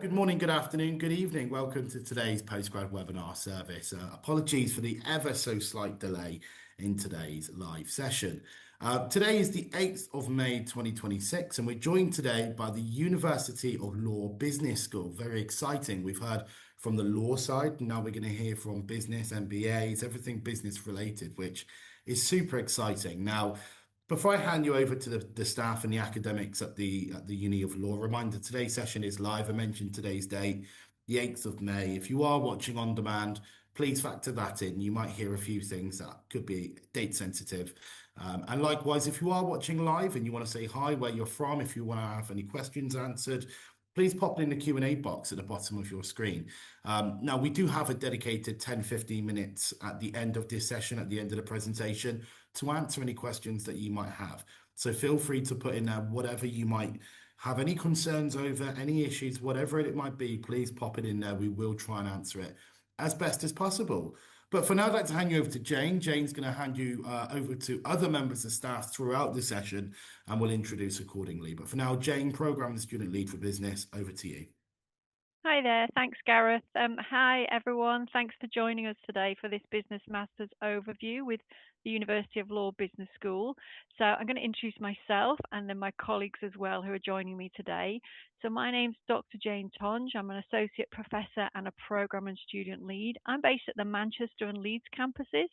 Good morning, good afternoon, good evening. Welcome to today's Postgrad Webinar service. Apologies for the ever so slight delay in today's live session. Today is the 8th of May 2026, and we're joined today by the University of Law Business School. Very exciting. We've heard from the law side, and now we're going to hear from business, MBAs, everything business related, which is super exciting. Now, before I hand you over to the staff and the academics at the Uni of Law, reminder today's session is live. I mentioned today's date, the 8th of May. If you are watching on demand, please factor that in. You might hear a few things that could be date sensitive. And likewise, if you are watching live and you want to say hi, where you're from, if you want to have any questions answered, please pop it in the Q&A box at the bottom of your screen. Now, we do have a dedicated 10-15 minutes at the end of this session, at the end of the presentation, to answer any questions that you might have. So feel free to put in there whatever you might have any concerns over, any issues, whatever it might be, please pop it in there. We will try and answer it as best as possible. But for now, I'd like to hand you over to Jane. Jane's going to hand you over to other members of staff throughout the session, and we'll introduce accordingly. But for now, Jane, Program and Student Lead for Business, over to you. Hi there, thanks Gareth. Hi everyone, thanks for joining us today for this Business Masters overview with the University of Law Business School. So I'm going to introduce myself and then my colleagues as well who are joining me today. So my name's Dr. Jane Tonge. I'm an Associate Professor and a Programme and Student Lead. I'm based at the Manchester and Leeds campuses,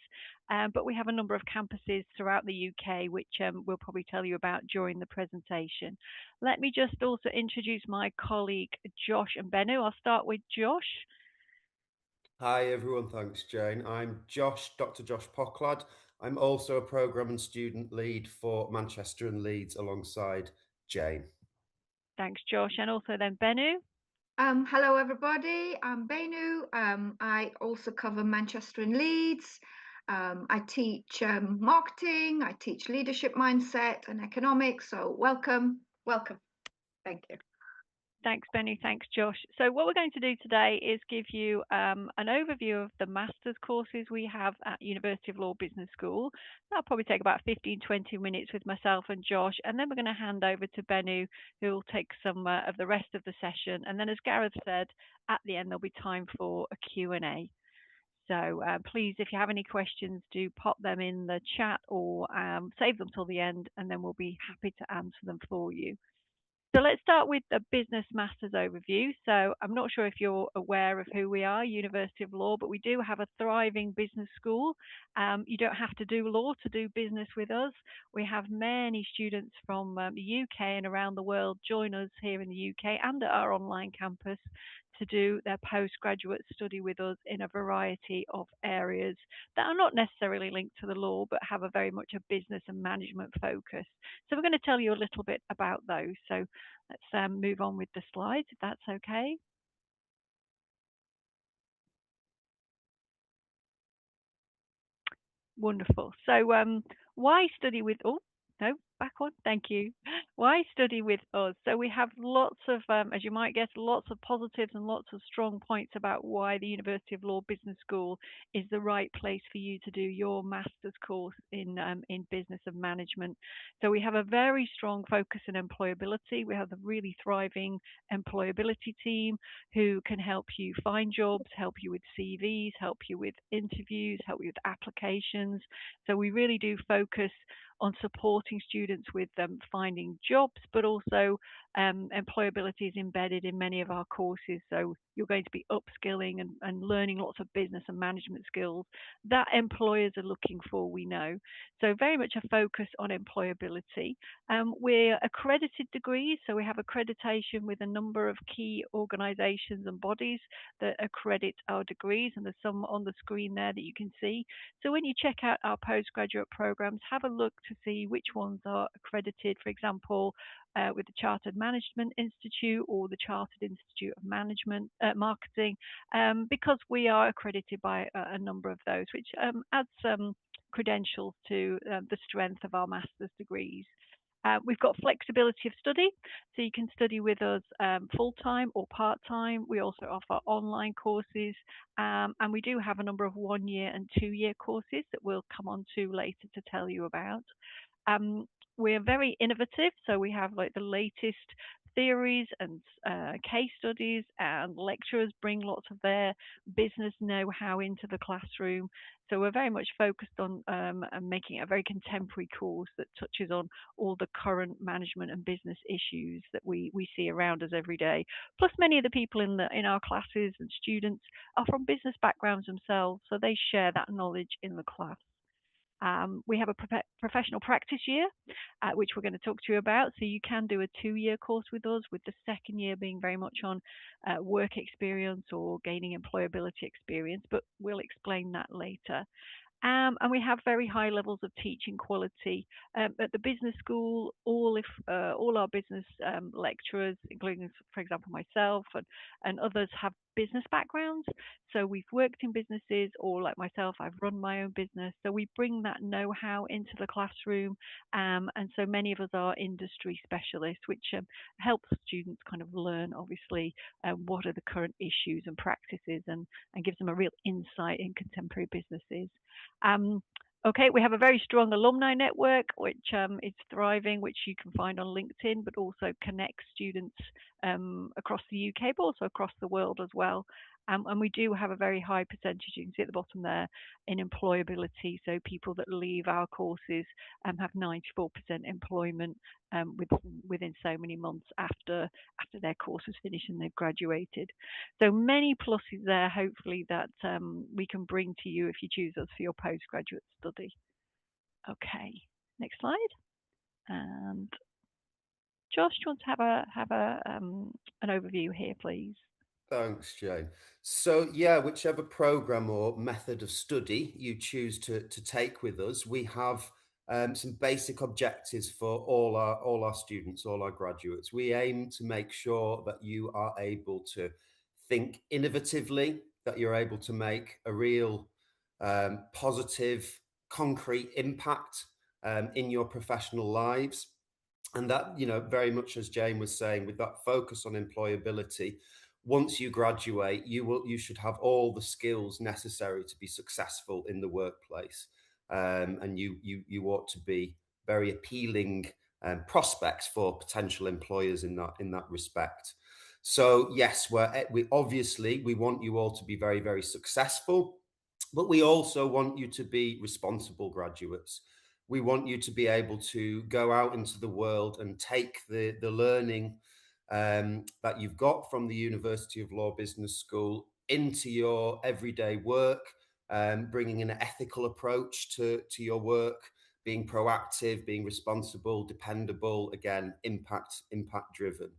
but we have a number of campuses throughout the UK, which we'll probably tell you about during the presentation. Let me just also introduce my colleague Josh and Bennu. I'll start with Josh. Hi everyone, thanks Jane. I'm Josh, Dr. Josh Pocklad. I'm also a Programme and Student Lead for Manchester and Leeds alongside Jane. Thanks Josh, and also then Bennu. Hello everybody, I'm Bennu. I also cover Manchester and Leeds. I teach marketing, I teach leadership mindset and economics, so welcome. Thank you. Thanks, Benny. Thanks, Josh. So what we're going to do today is give you an overview of the master's courses we have at University of Law Business School. That'll probably take about 15-20 minutes with myself and Josh, and then we're going to hand over to Bennu, who will take some of the rest of the session. And then, as Gareth said, at the end there'll be time for a Q&A. So please, if you have any questions, do pop them in the chat or save them till the end, and then we'll be happy to answer them for you. So let's start with the Business Masters overview. So I'm not sure if you're aware of who we are, University of Law, but we do have a thriving business school. You don't have to do law to do business with us. We have many students from the UK and around the world join us here in the UK and at our online campus to do their postgraduate study with us in a variety of areas that are not necessarily linked to the law, but have a very much a business and management focus. So we're going to tell you a little bit about those. So let's move on with the slides, if that's okay. Wonderful. So why study with, back one, thank you. Why study with us? So we have lots of, as you might guess, lots of positives and lots of strong points about why the University of Law Business School is the right place for you to do your master's course in business and management. So we have a very strong focus on employability. We have a really thriving employability team who can help you find jobs, help you with CVs, help you with interviews, help you with applications. So we really do focus on supporting students with finding jobs, but also employability is embedded in many of our courses. So you're going to be upskilling and learning lots of business and management skills that employers are looking for, we know. So very much a focus on employability. We're accredited degrees, so we have accreditation with a number of key organisations and bodies that accredit our degrees, and there's some on the screen there that you can see. So when you check out our postgraduate programs, have a look to see which ones are accredited, for example, with the Chartered Management Institute or the Chartered Institute of Marketing, because we are accredited by a number of those, which adds some credentials to the strength of our master's degrees. We've got flexibility of study, so you can study with us full-time or part-time. We also offer online courses, and we do have a number of 1-year and 2-year courses that we'll come on to later to tell you about. We're very innovative, so we have like the latest theories and case studies, and lecturers bring lots of their business know-how into the classroom. So we're very much focused on making it a very contemporary course that touches on all the current management and business issues that we see around us every day. Plus, many of the people in our classes and students are from business backgrounds themselves, so they share that knowledge in the class. We have a professional practice year, which we're going to talk to you about. So you can do a 2-year course with us, with the second year being very much on work experience or gaining employability experience, but we'll explain that later. And we have very high levels of teaching quality. At the business school, all our business lecturers, including, for example, myself and others, have business backgrounds. So we've worked in businesses, or like myself, I've run my own business. So we bring that know-how into the classroom. And so many of us are industry specialists, which helps students kind of learn, obviously, what are the current issues and practices, and gives them a real insight in contemporary businesses. Okay, we have a very strong alumni network, which is thriving, which you can find on LinkedIn, but also connects students across the UK, but also across the world as well. And we do have a very high percentage, you can see at the bottom there, in employability. So people that leave our courses have 94% employment within so many months after their course is finished and they've graduated. So many pluses there, hopefully, that we can bring to you if you choose us for your postgraduate study. Okay, next slide. And Josh, do you want to have an overview here, please? Thanks, Jane. So yeah, whichever program or method of study you choose to take with us, we have some basic objectives for all our students, all our graduates. We aim to make sure that you are able to think innovatively, that you're able to make a real positive, concrete impact in your professional lives. And that, very much as Jane was saying, with that focus on employability, once you graduate, you should have all the skills necessary to be successful in the workplace, and you ought to be very appealing prospects for potential employers in that respect. So yes, we obviously we want you all to be very, very successful, but we also want you to be responsible graduates. We want you to be able to go out into the world and take the learning that you've got from the University of Law Business School into your everyday work, bringing an ethical approach to your work, being proactive, being responsible, dependable, again, impact driven.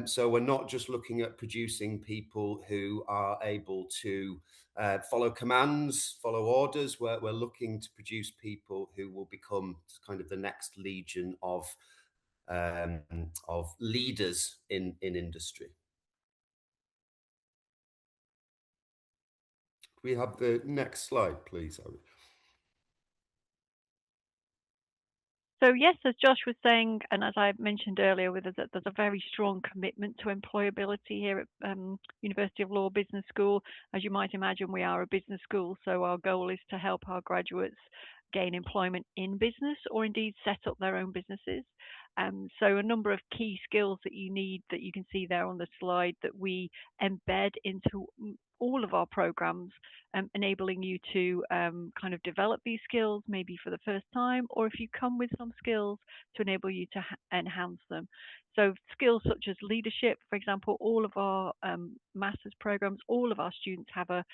So we're not just looking at producing people who are able to follow commands, follow orders. We're looking to produce people who will become kind of the next legion of leaders in industry. Can we have the next slide, please, Ari? So yes, as Josh was saying, and as I mentioned earlier, there's a very strong commitment to employability here at University of Law Business School. As you might imagine, we are a business school, so our goal is to help our graduates gain employment in business, or indeed set up their own businesses. So a number of key skills that you need, that you can see there on the slide, that we embed into all of our programs, enabling you to kind of develop these skills maybe for the first time, or if you come with some skills, to enable you to enhance them. So skills such as leadership, for example, all of our master's programs, all of our students have a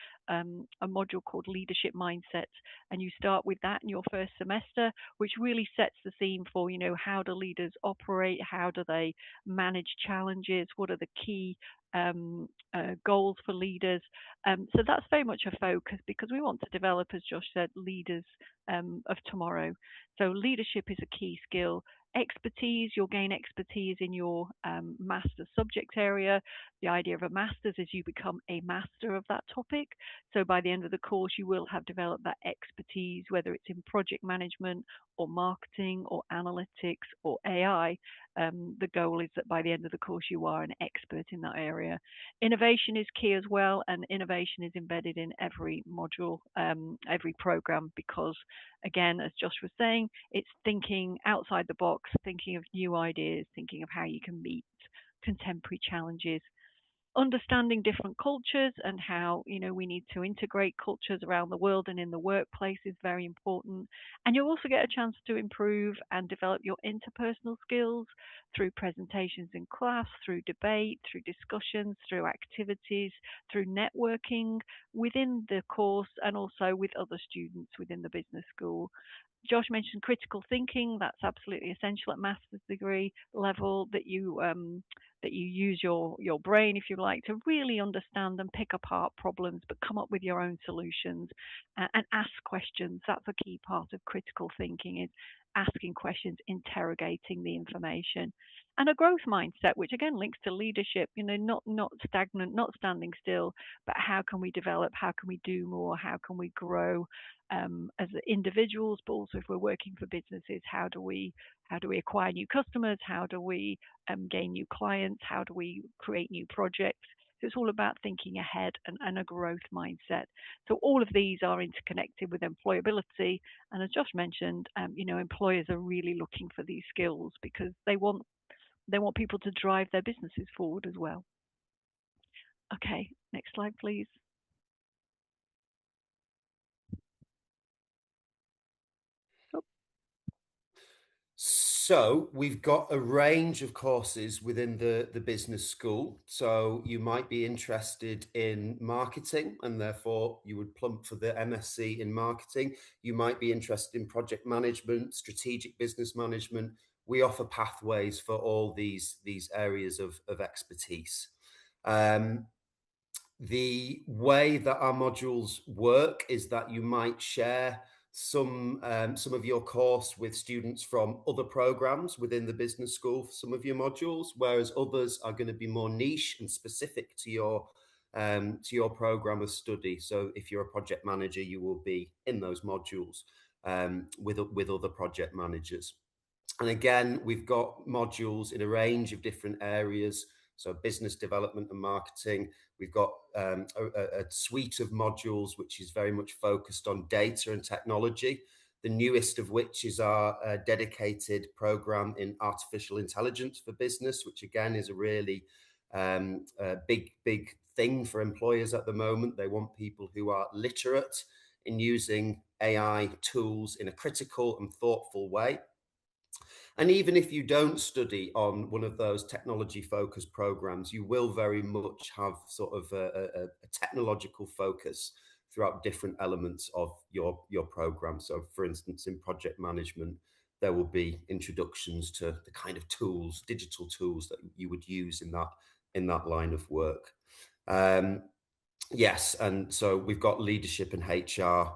module called leadership mindset, and you start with that in your first semester, which really sets the theme for, how do leaders operate, how do they manage challenges, what are the key goals for leaders. So that's very much a focus, because we want to develop, as Josh said, leaders of tomorrow. So leadership is a key skill. Expertise, you'll gain expertise in your master's subject area. The idea of a master's is you become a master of that topic. So by the end of the course, you will have developed that expertise, whether it's in project management or marketing or analytics or AI. The goal is that by the end of the course, you are an expert in that area. Innovation is key as well, and innovation is embedded in every module, every program, because again, as Josh was saying, it's thinking outside the box, thinking of new ideas, thinking of how you can meet contemporary challenges. Understanding different cultures and how we need to integrate cultures around the world and in the workplace is very important. And you'll also get a chance to improve and develop your interpersonal skills through presentations in class, through debate, through discussions, through activities, through networking within the course and also with other students within the business school. Josh mentioned critical thinking. That's absolutely essential at master's degree level, that you use your brain, if you like, to really understand and pick apart problems, but come up with your own solutions and ask questions. That's a key part of critical thinking, is asking questions, interrogating the information. And a growth mindset, which again links to leadership, not stagnant, not standing still, but how can we develop, how can we do more, how can we grow as individuals, but also if we're working for businesses, how do we acquire new customers, how do we gain new clients, how do we create new projects. So it's all about thinking ahead and a growth mindset. So all of these are interconnected with employability. And as Josh mentioned, employers are really looking for these skills because they want people to drive their businesses forward as well. Okay, next slide, please. So we've got a range of courses within the business school. So you might be interested in marketing and therefore you would plump for the MSc in marketing. You might be interested in project management, strategic business management. We offer pathways for all these areas of expertise. The way that our modules work is that you might share some of your course with students from other programs within the business school for some of your modules, whereas others are going to be more niche and specific to your program of study. So if you're a project manager, you will be in those modules with other project managers. And again, we've got modules in a range of different areas. So business development and marketing. We've got a suite of modules which is very much focused on data and technology, the newest of which is our dedicated program in artificial intelligence for business, which again is a really big thing for employers at the moment. They want people who are literate in using AI tools in a critical and thoughtful way. And even if you don't study on one of those technology focused programs, you will very much have sort of a technological focus throughout different elements of your program. So for instance, in project management, there will be introductions to the kind of tools, digital tools that you would use in that line of work. Yes, and so we've got leadership and HR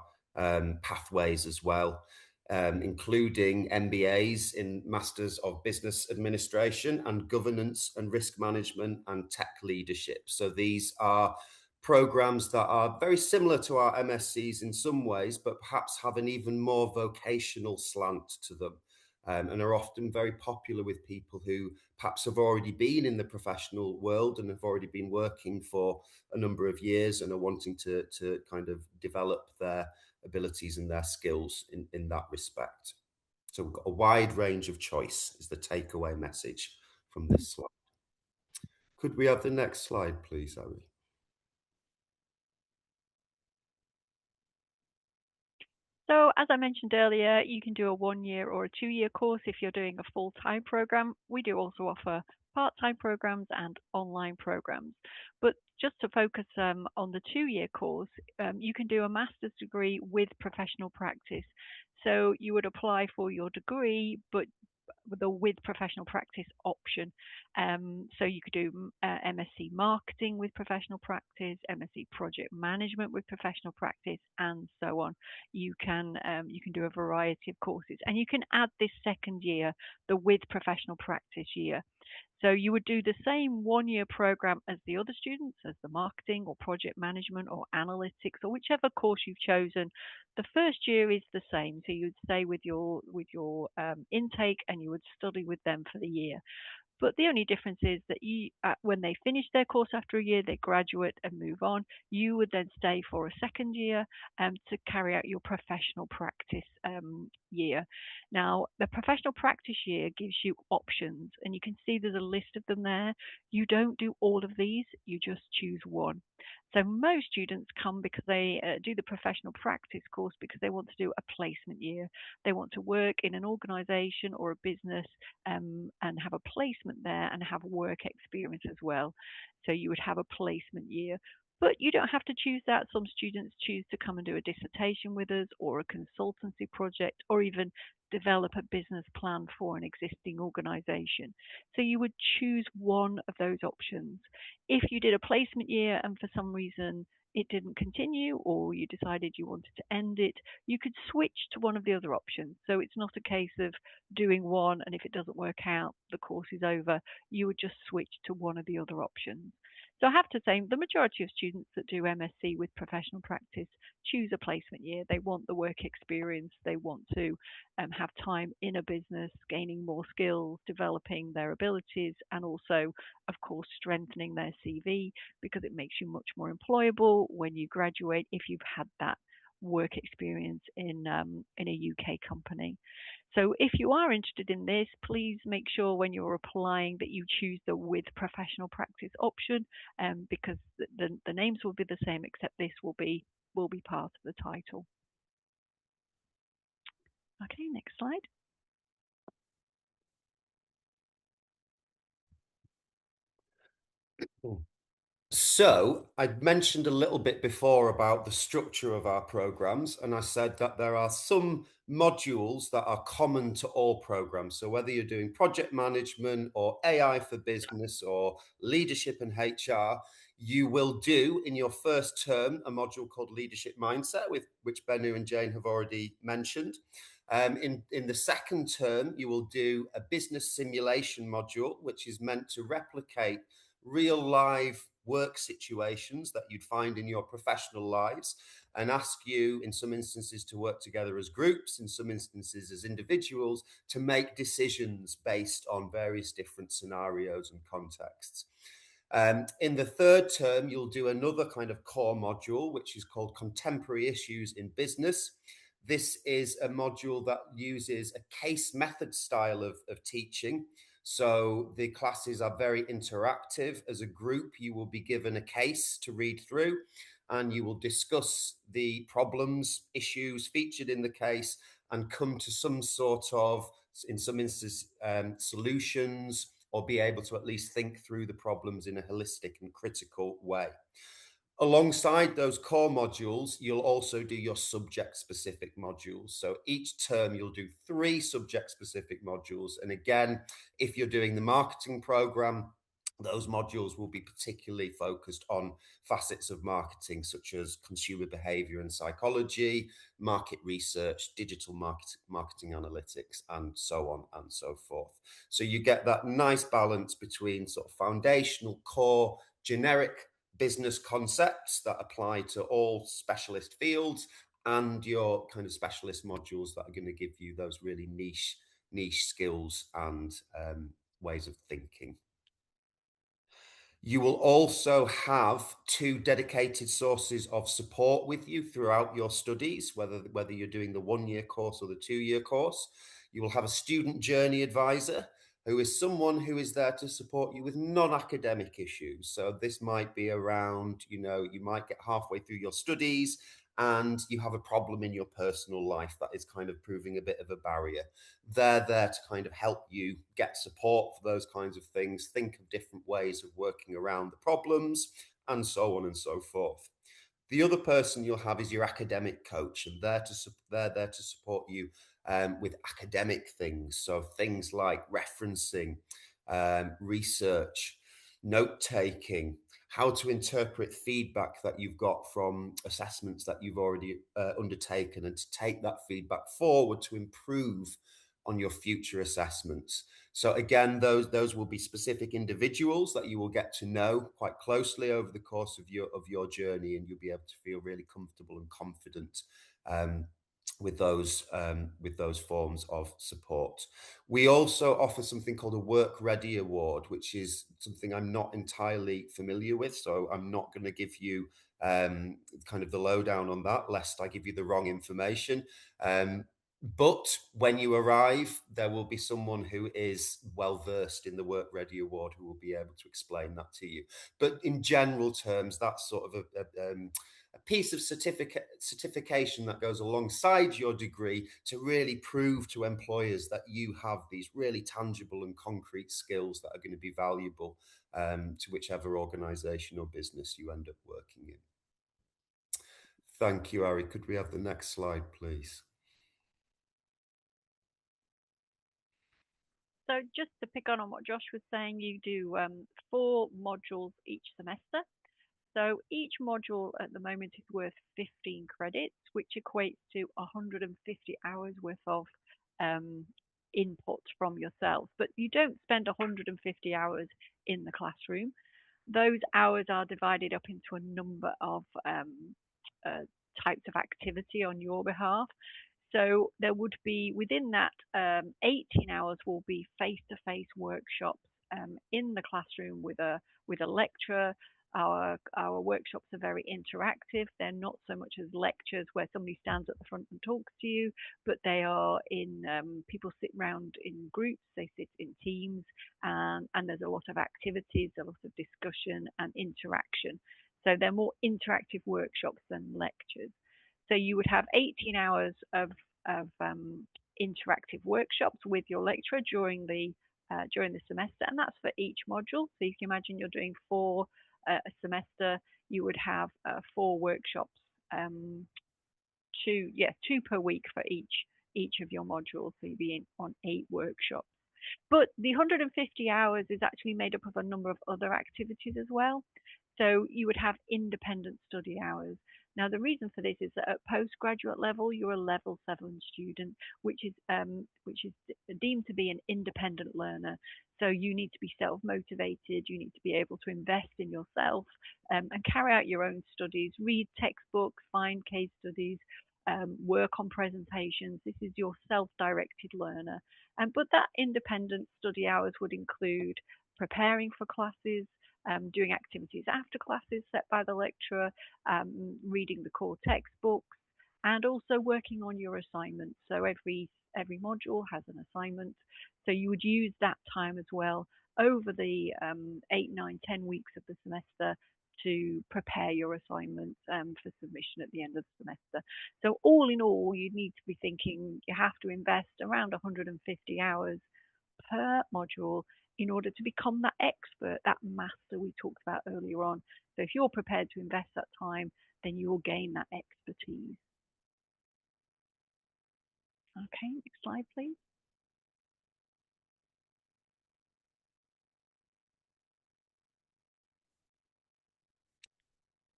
pathways as well. Including MBAs in Masters of Business Administration and Governance and Risk Management and Tech Leadership. So these are programs that are very similar to our MSCs in some ways, but perhaps have an even more vocational slant to them, and are often very popular with people who perhaps have already been in the professional world and have already been working for a number of years and are wanting to kind of develop their abilities and their skills in that respect. So we've got a wide range of choice is the takeaway message from this slide. Could we have the next slide, please, Ari? So as I mentioned earlier, you can do a 1-year or a 2-year course if you're doing a full-time program. We do also offer part-time programs and online programs. But just to focus on the 2-year course, you can do a master's degree with professional practice. So you would apply for your degree, but with professional practice option. So you could do MSc marketing with professional practice, MSc project management with professional practice, and so on. You can do a variety of courses, and you can add this second year, the with professional practice year. So you would do the same 1-year program as the other students, as the marketing or project management or analytics or whichever course you've chosen. The first year is the same, so you would stay with your intake and you would study with them for the year. But the only difference is that when they finish their course after a year, they graduate and move on. You would then stay for a second year to carry out your professional practice year. Now, the professional practice year gives you options, and you can see there's a list of them there. You don't do all of these, you just choose one. So most students come because they do the professional practice course because they want to do a placement year. They want to work in an organisation or a business and have a placement there and have work experience as well. So you would have a placement year. But you don't have to choose that. Some students choose to come and do a dissertation with us or a consultancy project or even develop a business plan for an existing organisation. So you would choose one of those options. If you did a placement year and for some reason it didn't continue or you decided you wanted to end it, you could switch to one of the other options. So it's not a case of doing one and if it doesn't work out, the course is over. You would just switch to one of the other options. So I have to say, the majority of students that do MSc with professional practice choose a placement year. They want the work experience. They want to have time in a business, gaining more skills, developing their abilities, and also, of course, strengthening their CV because it makes you much more employable when you graduate if you've had that work experience in a UK company. So if you are interested in this, please make sure when you're applying that you choose the with professional practice option because the names will be the same except this will be part of the title. Okay, next slide. So I mentioned a little bit before about the structure of our programs, and I said that there are some modules that are common to all programs. So whether you're doing project management or AI for business or leadership and HR, you will do in your first term a module called Leadership Mindset, which Benu and Jane have already mentioned. In the second term, you will do a business simulation module, which is meant to replicate real live work situations that you'd find in your professional lives and ask you in some instances to work together as groups, in some instances as individuals, to make decisions based on various different scenarios and contexts. In the third term, you'll do another kind of core module, which is called Contemporary Issues in Business. This is a module that uses a case method style of teaching. So the classes are very interactive. As a group, you will be given a case to read through and you will discuss the problems, issues featured in the case and come to some sort of, in some instances, solutions or be able to at least think through the problems in a holistic and critical way. Alongside those core modules, you'll also do your subject-specific modules. So each term you'll do 3 subject-specific modules. And again, if you're doing the marketing program, those modules will be particularly focused on facets of marketing, such as consumer behavior and psychology, market research, digital marketing analytics, and so on and so forth. So you get that nice balance between sort of foundational, core, generic business concepts that apply to all specialist fields and your kind of specialist modules that are going to give you those really niche skills and ways of thinking. You will also have 2 dedicated sources of support with you throughout your studies, whether you're doing the 1-year course or the 2-year course. You will have a student journey advisor who is someone who is there to support you with non-academic issues. So this might be around, you might get halfway through your studies and you have a problem in your personal life that is kind of proving a bit of a barrier. They're there to kind of help you get support for those kinds of things, think of different ways of working around the problems, and so on and so forth. The other person you'll have is your academic coach, and they're there to support you with academic things. So things like referencing, research, note-taking, how to interpret feedback that you've got from assessments that you've already undertaken, and to take that feedback forward to improve on your future assessments. So again, those will be specific individuals that you will get to know quite closely over the course of your journey, and you'll be able to feel really comfortable and confident with those forms of support. We also offer something called a Work Ready Award, which is something I'm not entirely familiar with, so I'm not going to give you kind of the lowdown on that, lest I give you the wrong information. But when you arrive, there will be someone who is well versed in the Work Ready Award who will be able to explain that to you. But in general terms, that's sort of a piece of certification that goes alongside your degree to really prove to employers that you have these really tangible and concrete skills that are going to be valuable to whichever organization or business you end up working in. Thank you, Ari. Could we have the next slide, please? So just to pick on what Josh was saying, you do 4 modules each semester. So each module at the moment is worth 15 credits, which equates to 150 hours worth of input from yourself. But you don't spend 150 hours in the classroom. Those hours are divided up into a number of types of activity on your behalf. So there would be within that 18 hours will be face-to-face workshops in the classroom with a lecturer. Our workshops are very interactive. They're not so much as lectures where somebody stands at the front and talks to you, but they are in people sit around in groups. They sit in teams, and there's a lot of activities, a lot of discussion and interaction. So they're more interactive workshops than lectures. So you would have 18 hours of interactive workshops with your lecturer during the semester, and that's for each module. So you can imagine you're doing 4 a semester. You would have 4 workshops, 2 per week for each of your modules. So you'd be on 8 workshops. But the 150 hours is actually made up of a number of other activities as well. So you would have independent study hours. Now, the reason for this is that at postgraduate level, you're a level 7 student, which is deemed to be an independent learner. So you need to be self-motivated. You need to be able to invest in yourself and carry out your own studies, read textbooks, find case studies, work on presentations. This is your self-directed learner. But that independent study hours would include preparing for classes, doing activities after classes set by the lecturer, reading the core textbooks, and also working on your assignments. So every module has an assignment. So you would use that time as well over the 8, 9, 10 weeks of the semester to prepare your assignments for submission at the end of the semester. So all in all, you need to be thinking you have to invest around 150 hours per module in order to become that expert, that master we talked about earlier on. So if you're prepared to invest that time, then you will gain that expertise. Okay, next slide, please.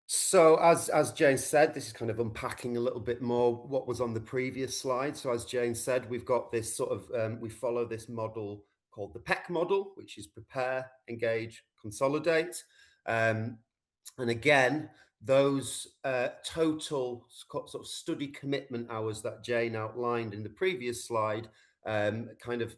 So as Jane said, this is kind of unpacking a little bit more what was on the previous slide. So as Jane said, we've got this sort of, we follow this model called the PEC model, which is prepare, engage, consolidate. And again, those total sort of study commitment hours that Jane outlined in the previous slide kind of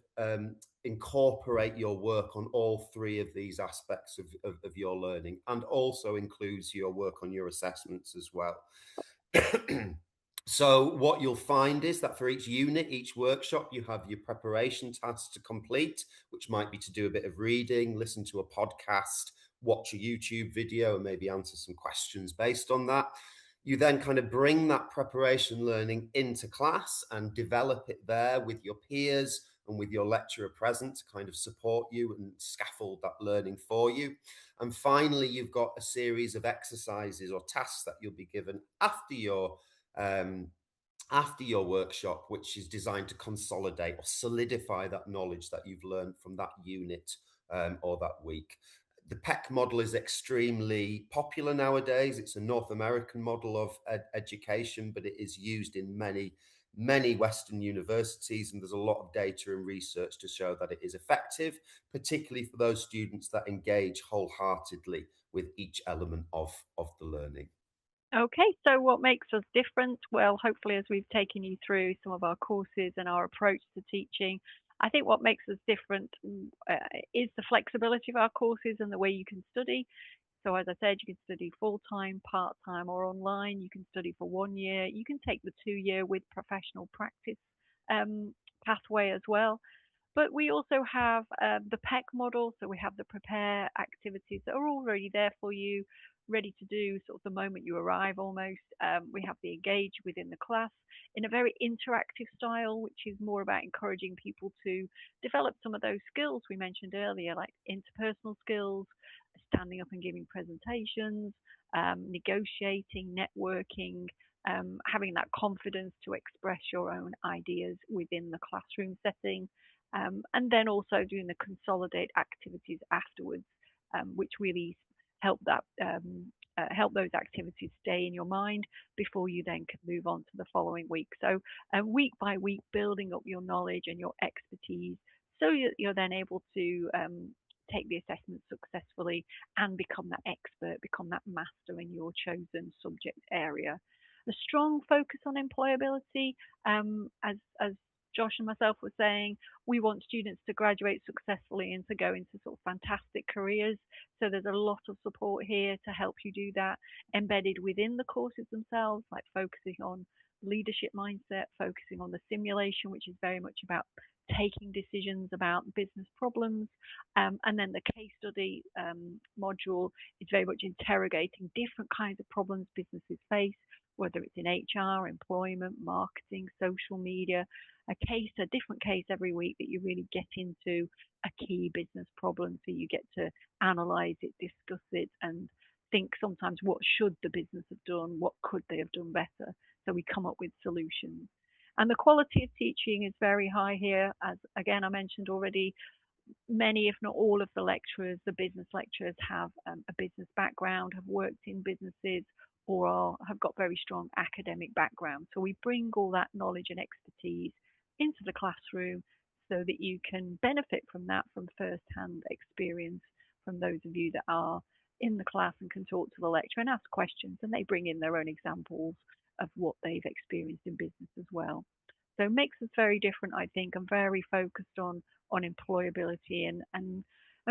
incorporate your work on all 3 of these aspects of your learning, and also includes your work on your assessments as well. So what you'll find is that for each unit, each workshop, you have your preparation tasks to complete, which might be to do a bit of reading, listen to a podcast, watch a YouTube video, and maybe answer some questions based on that. You then kind of bring that preparation learning into class and develop it there with your peers and with your lecturer present to kind of support you and scaffold that learning for you. And finally, you've got a series of exercises or tasks that you'll be given after your workshop, which is designed to consolidate or solidify that knowledge that you've learned from that unit or that week. The PEC model is extremely popular nowadays. It's a North American model of education, but it is used in many Western universities, and there's a lot of data and research to show that it is effective, particularly for those students that engage wholeheartedly with each element of the learning. Okay, so what makes us different? Well, hopefully, as we've taken you through some of our courses and our approach to teaching, I think what makes us different is the flexibility of our courses and the way you can study. So, as I said, you can study full time, part time, or online. You can study for 1 year. You can take the 2 year with professional practice um, pathway as well. But we also have the PEC model, so we have the prepare activities that are already there for you, ready to do sort of the moment you arrive almost. We have the engage within the class in a very interactive style, which is more about encouraging people to develop some of those skills we mentioned earlier, like interpersonal skills, standing up and giving presentations, negotiating, networking, having that confidence to express your own ideas within the classroom setting, and then also doing the consolidate activities afterwards, which really help that help those activities stay in your mind before you then can move on to the following week. So week by week, building up your knowledge and your expertise, so you're then able to take the assessment successfully and become that expert, become that master in your chosen subject area. A strong focus on employability, as Josh and myself were saying, we want students to graduate successfully and to go into sort of fantastic careers. So there's a lot of support here to help you do that, embedded within the courses themselves, like focusing on leadership mindset, focusing on the simulation, which is very much about taking decisions about business problems. And then the case study module is very much interrogating different kinds of problems businesses face, whether it's in HR, employment, marketing, social media, a different case every week that you really get into a key business problem. So you get to analyze it, discuss it, and think sometimes what should the business have done, what could they have done better. So we come up with solutions. And the quality of teaching is very high here. As again, I mentioned already, many, if not all of the lecturers, the business lecturers have a business background, have worked in businesses, or have got very strong academic background. So we bring all that knowledge and expertise into the classroom so that you can benefit from that from first-hand experience from those of you that are in the class and can talk to the lecturer and ask questions, and they bring in their own examples of what they've experienced in business as well. So it makes us very different, I think, and very focused on employability and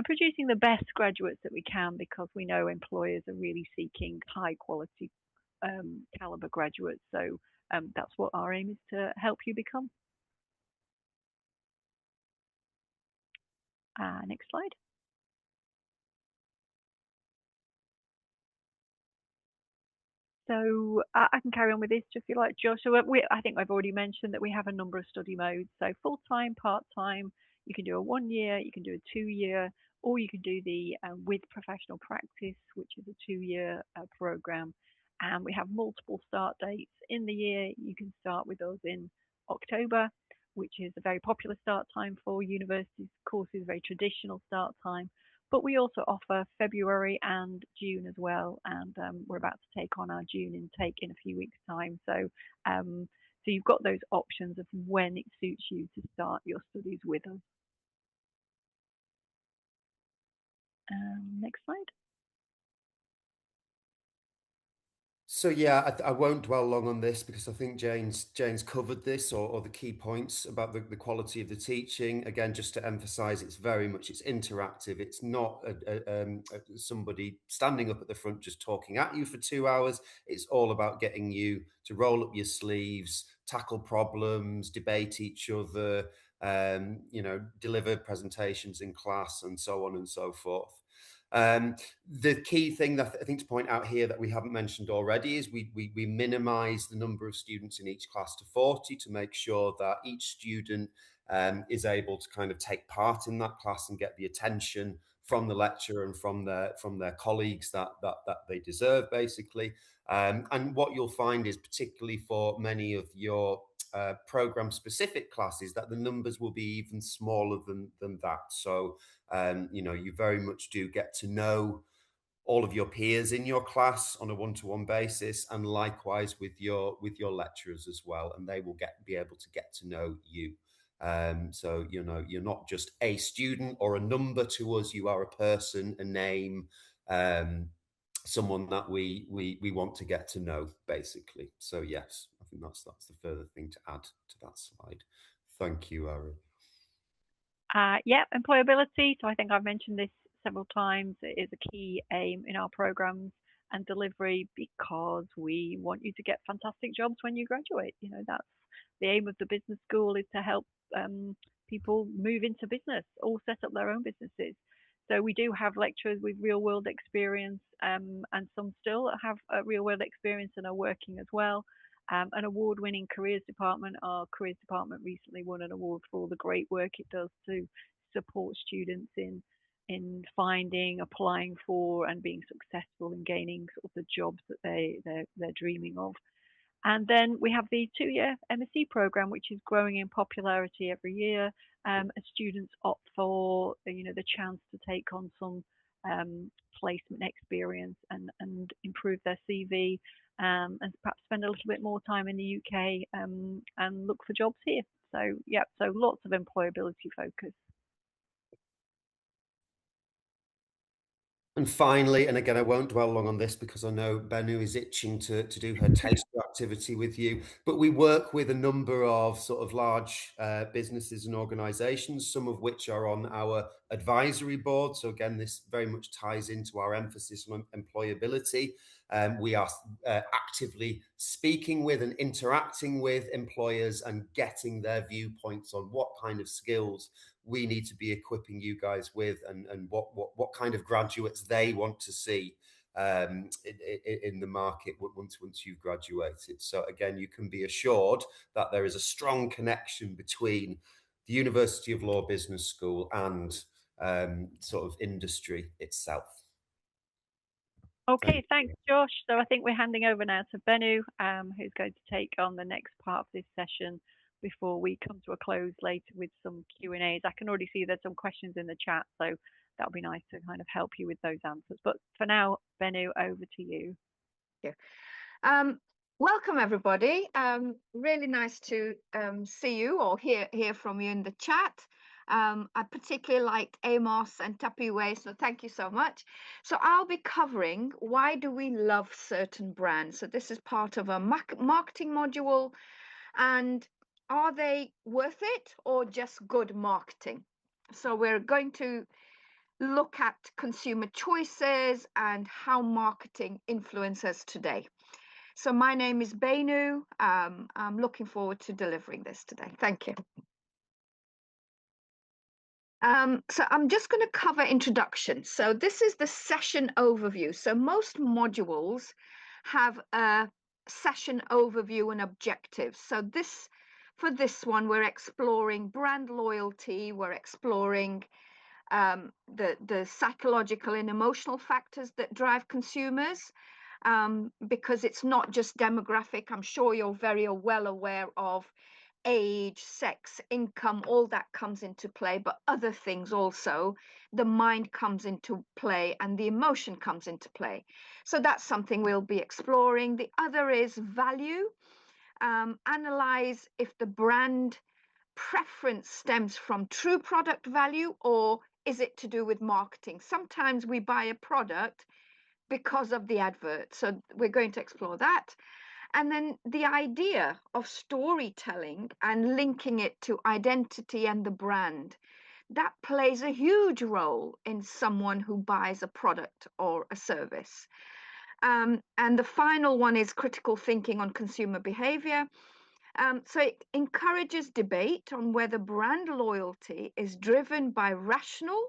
producing the best graduates that we can, because we know employers are really seeking high quality caliber graduates. So that's what our aim is to help you become. Next slide. So I can carry on with this if you like, Josh. So I think I've already mentioned that we have a number of study modes. So full-time, part-time, you can do a 1 year, you can do a 2 year, or you can do the with professional practice, which is a 2 year program. And we have multiple start dates in the year. You can start with us in October, which is a very popular start time for university courses, very traditional start time. But we also offer February and June as well, and we're about to take on our June intake in a few weeks' time. So, so you've got those options of when it suits you to start your studies with us. Next slide. So yeah, I won't dwell long on this because I think Jane's covered this, or the key points about the quality of the teaching. Again, just to emphasize, it's interactive. It's not somebody standing up at the front just talking at you for 2 hours. It's all about getting you to roll up your sleeves, tackle problems, debate each other, deliver presentations in class, and so on and so forth. The key thing that I think to point out here that we haven't mentioned already is we minimize the number of students in each class to 40 to make sure that each student is able to kind of take part in that class and get the attention from the lecturer and from their colleagues that they deserve, basically. And what you'll find is, particularly for many of your program specific classes, that the numbers will be even smaller than that. So you very much do get to know all of your peers in your class on a one-to-one basis, and likewise with your lecturers as well, and they will be able to get to know you. So you're not just a student or a number to us. You are a person, a name, someone that we want to get to know, basically. So yes, I think that's the further thing to add to that slide. Thank you, Ari. Yeah, employability. So I think I've mentioned this several times. It is a key aim in our programs and delivery because we want you to get fantastic jobs when you graduate. You know, that's the aim of the business school, is to help people move into business or set up their own businesses. So we do have lecturers with real world experience, and some still have a real world experience and are working as well. An award-winning careers department. Our careers department recently won an award for all the great work it does to support students in finding, applying for, and being successful in gaining sort of the jobs that they're dreaming of. And then we have the 2-year MSc program, which is growing in popularity every year, as students opt for, the chance to take on some placement experience and improve their CV, and perhaps spend a little bit more time in the UK, and look for jobs here. So yeah, so lots of employability focus. And finally, and again, I won't dwell long on this because I know Benu is itching to do her taster activity with you, but we work with a number of sort of large businesses and organizations, some of which are on our advisory board. So again, this very much ties into our emphasis on employability. We are actively speaking with and interacting with employers and getting their viewpoints on what kind of skills we need to be equipping you guys with, and what kind of graduates they want to see in the market once you've graduated. So again, you can be assured that there is a strong connection between the University of Law Business School and sort of industry itself. Okay, thanks, Josh. So I think we're handing over now to Benu, who's going to take on the next part of this session before we come to a close later with some Q&As. I can already see there's some questions in the chat, so that'll be nice to kind of help you with those answers. But for now, Benu, over to you. Yeah. Welcome, everybody. Really nice to see you or hear from you in the chat. I particularly liked Amos and Tapiwe, so thank you so much. So I'll be covering why do we love certain brands. So this is part of a marketing module, and are they worth it or just good marketing? So we're going to look at consumer choices and how marketing influences today. So my name is Benu. I'm looking forward to delivering this today. Thank you. So I'm just going to cover introduction. So this is the session overview. So most modules have a session overview and objectives. So for this one, we're exploring brand loyalty. We're exploring the psychological and emotional factors that drive consumers, because it's not just demographic. I'm sure you're very well aware of age, sex, income, all that comes into play, but other things also. The mind comes into play and the emotion comes into play. So that's something we'll be exploring. The other is value. Analyze if the brand preference stems from true product value or is it to do with marketing. Sometimes we buy a product because of the advert. So we're going to explore that. And then the idea of storytelling and linking it to identity and the brand, that plays a huge role in someone who buys a product or a service. And the final one is critical thinking on consumer behavior. So it encourages debate on whether brand loyalty is driven by rational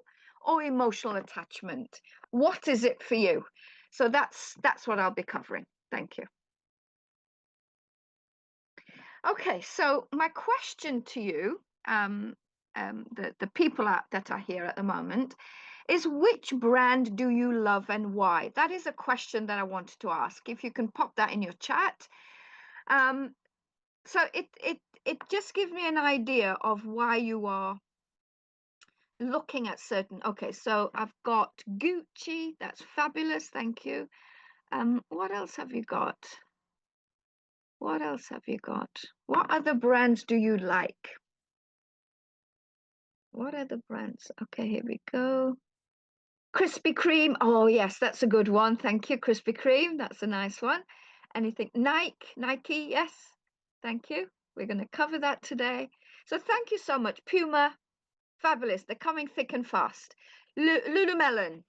or emotional attachment. What is it for you? So that's what I'll be covering. Thank you. Okay, so my question to you, the people that are here at the moment, is which brand do you love and why? That is a question that I wanted to ask. If you can pop that in your chat. So it just gives me an idea of why you are looking at certain. Okay, so I've got Gucci. That's fabulous. Thank you. What else have you got? What else have you got? What other brands do you like? What are the brands? Okay, here we go. Krispy Kreme. Oh, yes, that's a good one. Thank you, Krispy Kreme. That's a nice one. Anything? Nike, yes. Thank you. We're going to cover that today. So thank you so much. Puma, fabulous. They're coming thick and fast. Lululemon,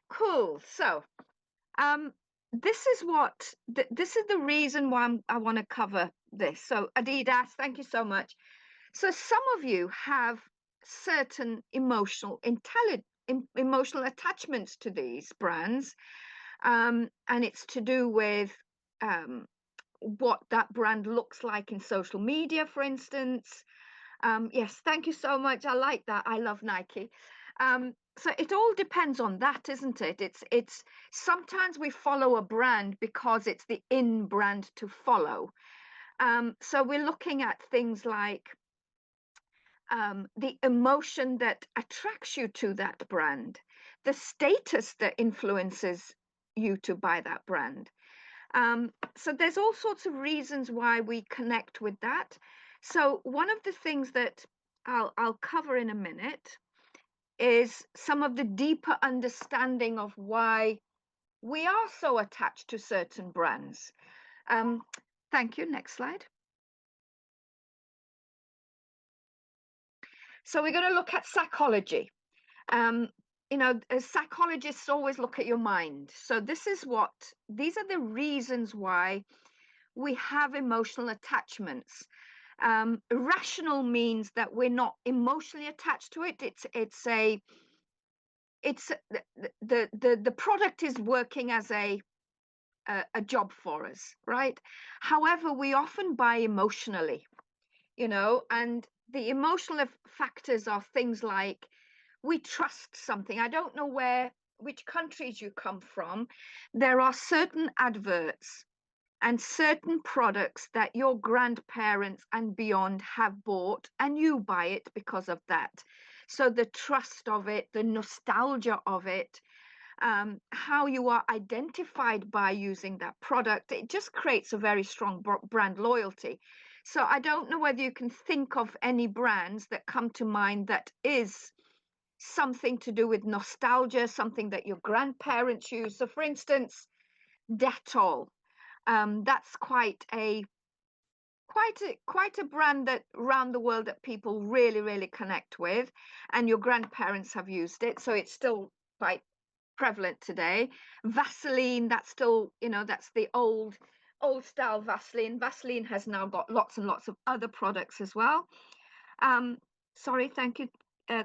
cool. So this is the reason why I want to cover this. So Adidas, thank you so much. So some of you have certain emotional attachments to these brands, and it's to do with what that brand looks like in social media, for instance. Yes, thank you so much. I like that. I love Nike. So it all depends on that, isn't it? It's sometimes we follow a brand because it's the in brand to follow. So we're looking at things like the emotion that attracts you to that brand, the status that influences you to buy that brand. So there's all sorts of reasons why we connect with that. So one of the things that I'll cover in a minute is some of the deeper understanding of why we are so attached to certain brands. Thank you. Next slide. So we're going to look at psychology. As psychologists always look at your mind. So these are the reasons why we have emotional attachments. Rational means that we're not emotionally attached to it. The product is working as a job for us, right? However, we often buy emotionally, and the emotional factors are things like we trust something. I don't know which countries you come from. There are certain adverts and certain products that your grandparents and beyond have bought, and you buy it because of that. So the trust of it, the nostalgia of it, how you are identified by using that product, it just creates a very strong brand loyalty. So I don't know whether you can think of any brands that come to mind that is something to do with nostalgia, something that your grandparents use. So for instance, Dettol. That's quite a brand that around the world that people really, really connect with, and your grandparents have used it, so it's still quite prevalent today. Vaseline, that's still, that's the old style Vaseline. Vaseline has now got lots and lots of other products as well. Sorry, thank you.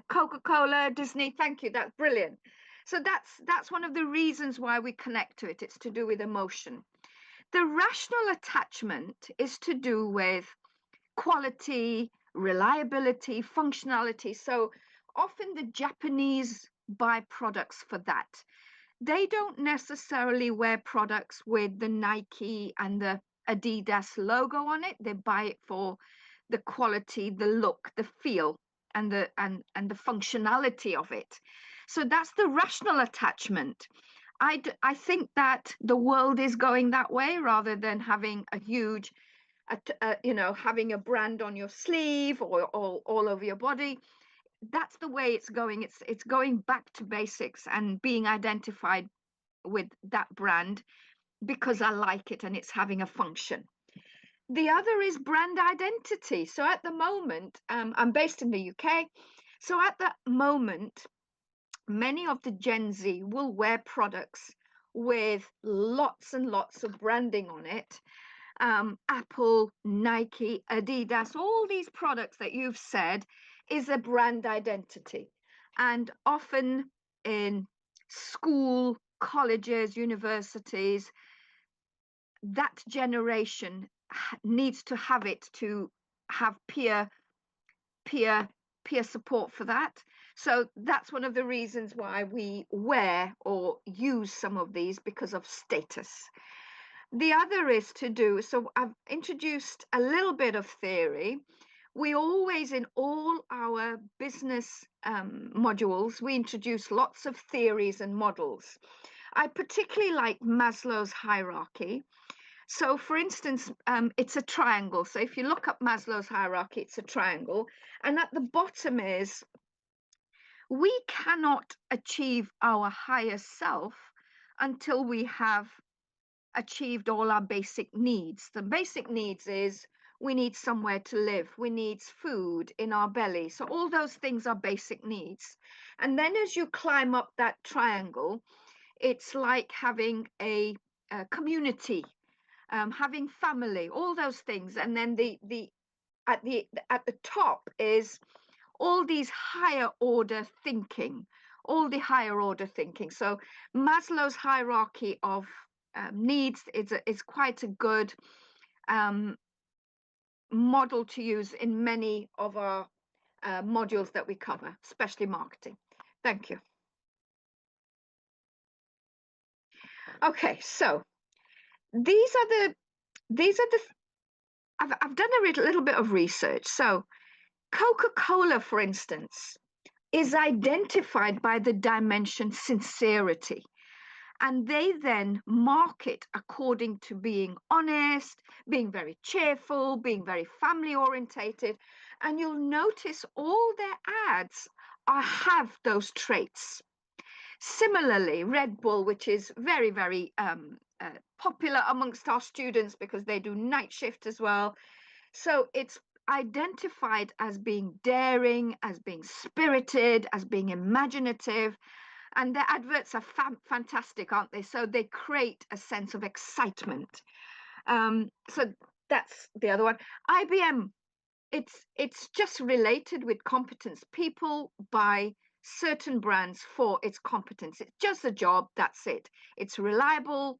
Coca-Cola, Disney, thank you. That's brilliant. So that's one of the reasons why we connect to it. It's to do with emotion. The rational attachment is to do with quality, reliability, functionality. So often the Japanese buy products for that. They don't necessarily wear products with the Nike and the Adidas logo on it. They buy it for the quality, the look, the feel, and the functionality of it. So that's the rational attachment. I think that the world is going that way rather than having a huge, having a brand on your sleeve or all over your body. That's the way it's going. It's going back to basics and being identified with that brand because I like it and it's having a function. The other is brand identity. So at the moment, I'm based in the UK. So at the moment, many of the Gen Z will wear products with lots and lots of branding on it. Apple, Nike, Adidas, all these products that you've said is a brand identity. And often in school, colleges, universities, that generation needs to have it to have peer support for that. So that's one of the reasons why we wear or use some of these, because of status. The other is to do, so I've introduced a little bit of theory. We always, in all our business modules, we introduce lots of theories and models. I particularly like Maslow's hierarchy. So for instance, it's a triangle. So if you look up Maslow's hierarchy, it's a triangle. And at the bottom is we cannot achieve our higher self until we have achieved all our basic needs. The basic needs is we need somewhere to live, we need food in our belly. So all those things are basic needs. And then as you climb up that triangle, it's like having a community, having family, all those things. And then at the top is all these higher order thinking, all the higher order thinking. So Maslow's hierarchy of needs is quite a good model to use in many of our modules that we cover, especially marketing. Thank you. Okay, so these are the I've done a little bit of research. So Coca-Cola, for instance, is identified by the dimension sincerity. And they then market according to being honest, being very cheerful, being very family orientated. And you'll notice all their ads have those traits. Similarly, Red Bull, which is very, very popular amongst our students because they do night shift as well. So it's identified as being daring, as being spirited, as being imaginative. And their adverts are fantastic, aren't they? So they create a sense of excitement. So that's the other one. IBM, it's just related with competence. People buy certain brands for its competence. It's just a job, that's it. It's reliable,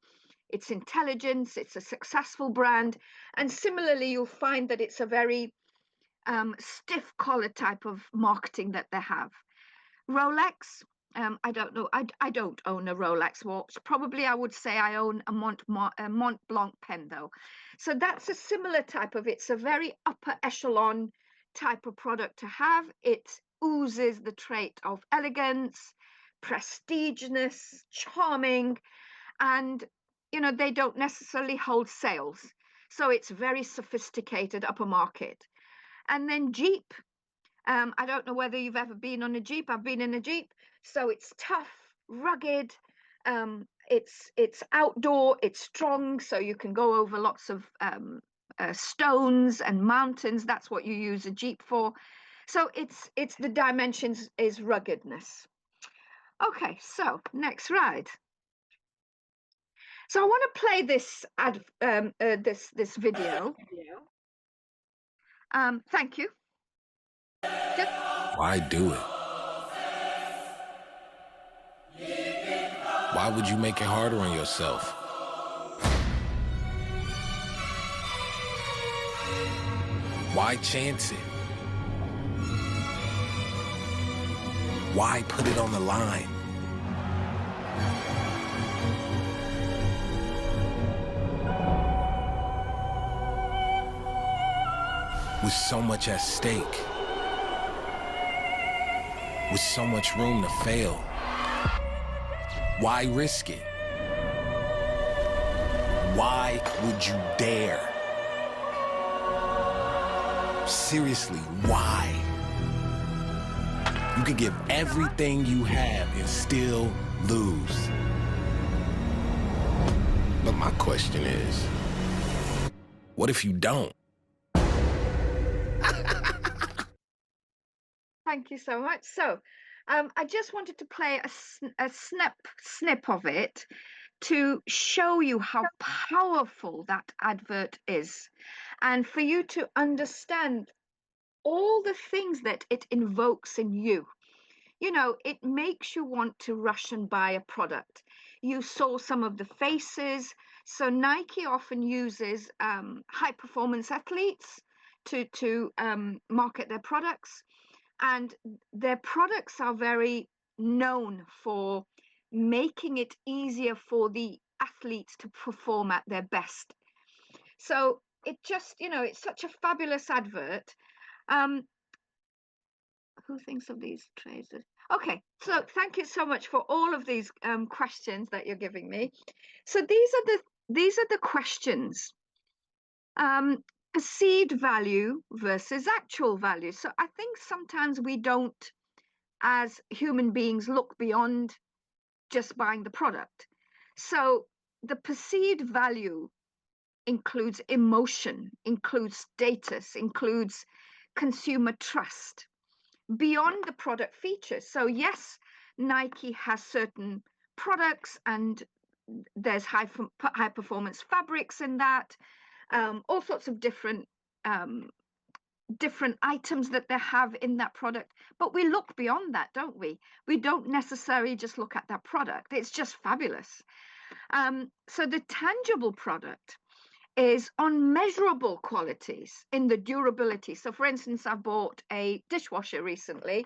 it's intelligence, it's a successful brand. And similarly, you'll find that it's a very stiff collar type of marketing that they have. Rolex, I don't know. I don't own a Rolex watch. Probably I would say I own a Mont Blanc pen, though. So that's a similar type of, it's a very upper echelon type of product to have. It oozes the trait of elegance, prestiginess, charming, and, you know, they don't necessarily hold sales. So it's very sophisticated upper market. And then Jeep. I don't know whether you've ever been on a Jeep. I've been in a Jeep. So it's tough, rugged, it's outdoor, it's strong, so you can go over lots of stones and mountains. That's what you use a Jeep for. So it's the dimensions is ruggedness. Okay, so next ride. So I want to play this this video. Thank you. Why do it? Why would you make it harder on yourself? Why chance it? Why put it on the line? With so much at stake, with so much room to fail, why risk it? Why would you dare? Seriously, why? You could give everything you have and still lose. But my question is, what if you don't? Thank you so much. So I just wanted to play a snip of it to show you how powerful that advert is, and for you to understand all the things that it invokes in you. You know, it makes you want to rush and buy a product. You saw some of the faces. So Nike often uses high performance athletes to market their products. And their products are very known for making it easier for the athletes to perform at their best. So it just, you know, it's such a fabulous advert. Who thinks of these trades? Okay, so thank you so much for all of these questions that you're giving me. So these are the questions. Perceived value versus actual value. So I think sometimes we don't as human beings, look beyond just buying the product. So the perceived value includes emotion, includes status, includes consumer trust beyond the product features. So yes, Nike has certain products and there's high performance fabrics in that, all sorts of different items that they have in that product. But we look beyond that, don't we? We don't necessarily just look at that product. It's just fabulous. So the tangible product is on measurable qualities in the durability. So for instance, I bought a dishwasher recently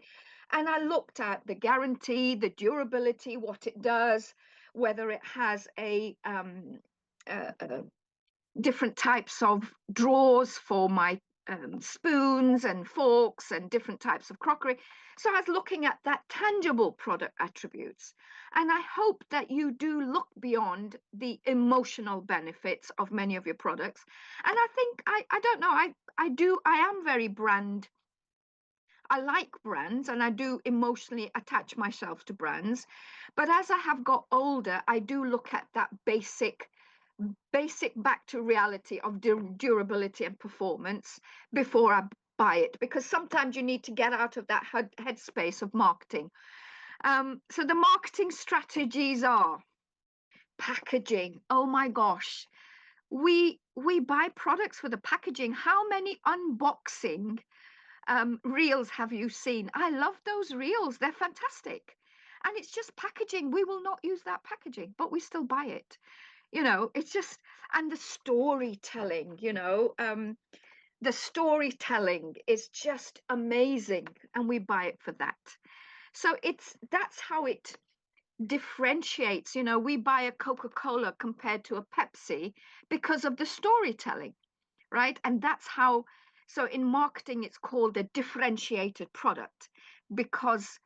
and I looked at the guarantee, the durability, what it does, whether it has different types of drawers for my spoons and forks and different types of crockery. So I was looking at that tangible product attributes. And I hope that you do look beyond the emotional benefits of many of your products. And I think, I don't know, I am very brand. I like brands and I do emotionally attach myself to brands. But as I have got older, I do look at that basic back to reality of durability and performance before I buy it, because sometimes you need to get out of that headspace of marketing. So the marketing strategies are packaging. Oh my gosh, we buy products for the packaging. How many unboxing reels have you seen? I love those reels. They're fantastic. And it's just packaging. We will not use that packaging, but we still buy it. You know, it's just, and the storytelling, the storytelling is just amazing, and we buy it for that. So that's how it differentiates. We buy a Coca-Cola compared to a Pepsi because of the storytelling, right? And that's how, so in marketing, it's called a differentiated product, because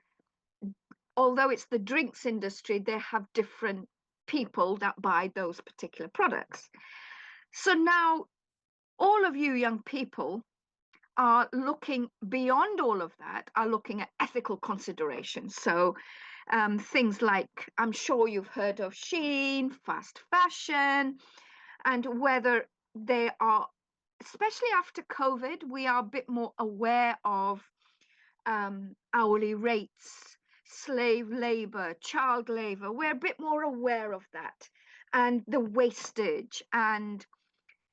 although it's the drinks industry, they have different people that buy those particular products. So now all of you young people are looking beyond all of that, are looking at ethical considerations. So things like, I'm sure you've heard of Shein, fast fashion, and whether they are, especially after COVID, we are a bit more aware of hourly rates, slave labor, child labor. We're a bit more aware of that, and the wastage and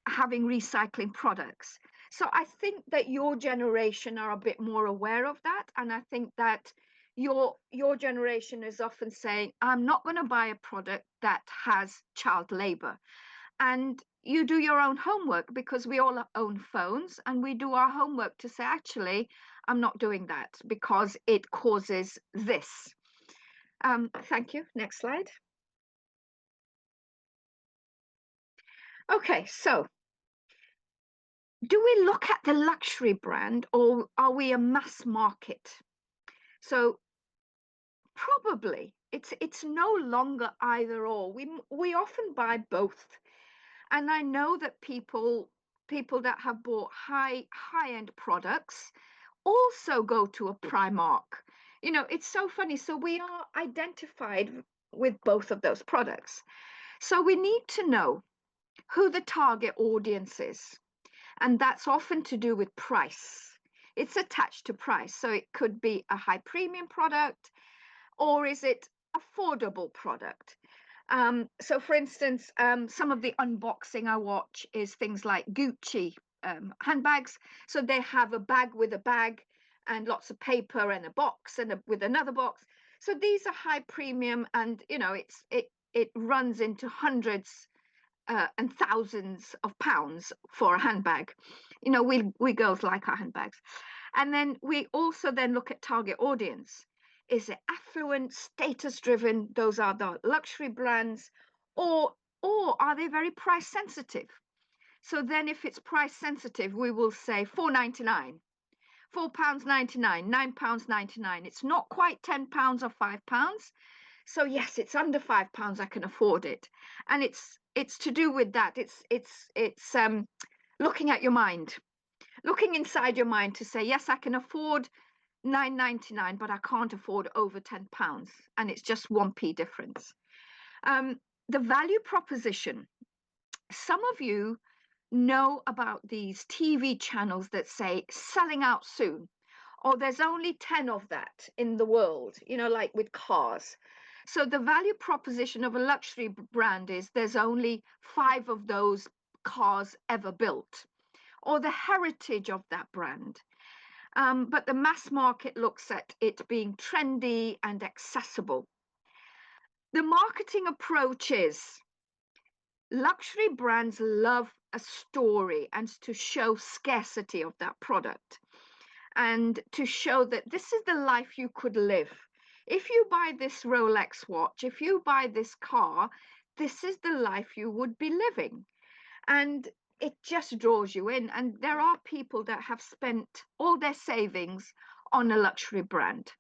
having recycling products. So I think that your generation are a bit more aware of that. And I think that your generation is often saying, I'm not going to buy a product that has child labor. And you do your own homework, because we all own phones, and we do our homework to say, actually, I'm not doing that because it causes this. Thank you. Next slide. Okay, so do we look at the luxury brand, or are we a mass market? So probably it's no longer either or. We often buy both. And I know that people that have bought high-end products also go to a Primark. It's so funny. So we are identified with both of those products. So we need to know who the target audience is. And that's often to do with price. It's attached to price. So it could be a high premium product, or is it affordable product? So for instance, some of the unboxing I watch is things like Gucci handbags. So they have a bag with a bag and lots of paper and a box and with another box. So these are high premium, and it runs into hundreds and thousands of pounds for a handbag. We girls like our handbags. And then we also then look at target audience. Is it affluent, status driven? Those are the luxury brands, or are they very price sensitive? So then if it's price sensitive, we will say £4.99, £4.99, £9.99. It's not quite £10 or £5. So yes, it's under £5. I can afford it. And it's to do with that. It's looking at your mind, looking inside your mind to say, yes, I can afford £9.99, but I can't afford over £10, and it's just 1p difference. The value proposition. Some of you know about these TV channels that say selling out soon, or there's only 10 of that in the world, you know, like with cars. So the value proposition of a luxury brand is there's only 5 of those cars ever built, or the heritage of that brand. But the mass market looks at it being trendy and accessible. The marketing approach is luxury brands love a story and to show scarcity of that product and to show that this is the life you could live. If you buy this Rolex watch, if you buy this car, this is the life you would be living. And it just draws you in. And there are people that have spent all their savings on a luxury brand.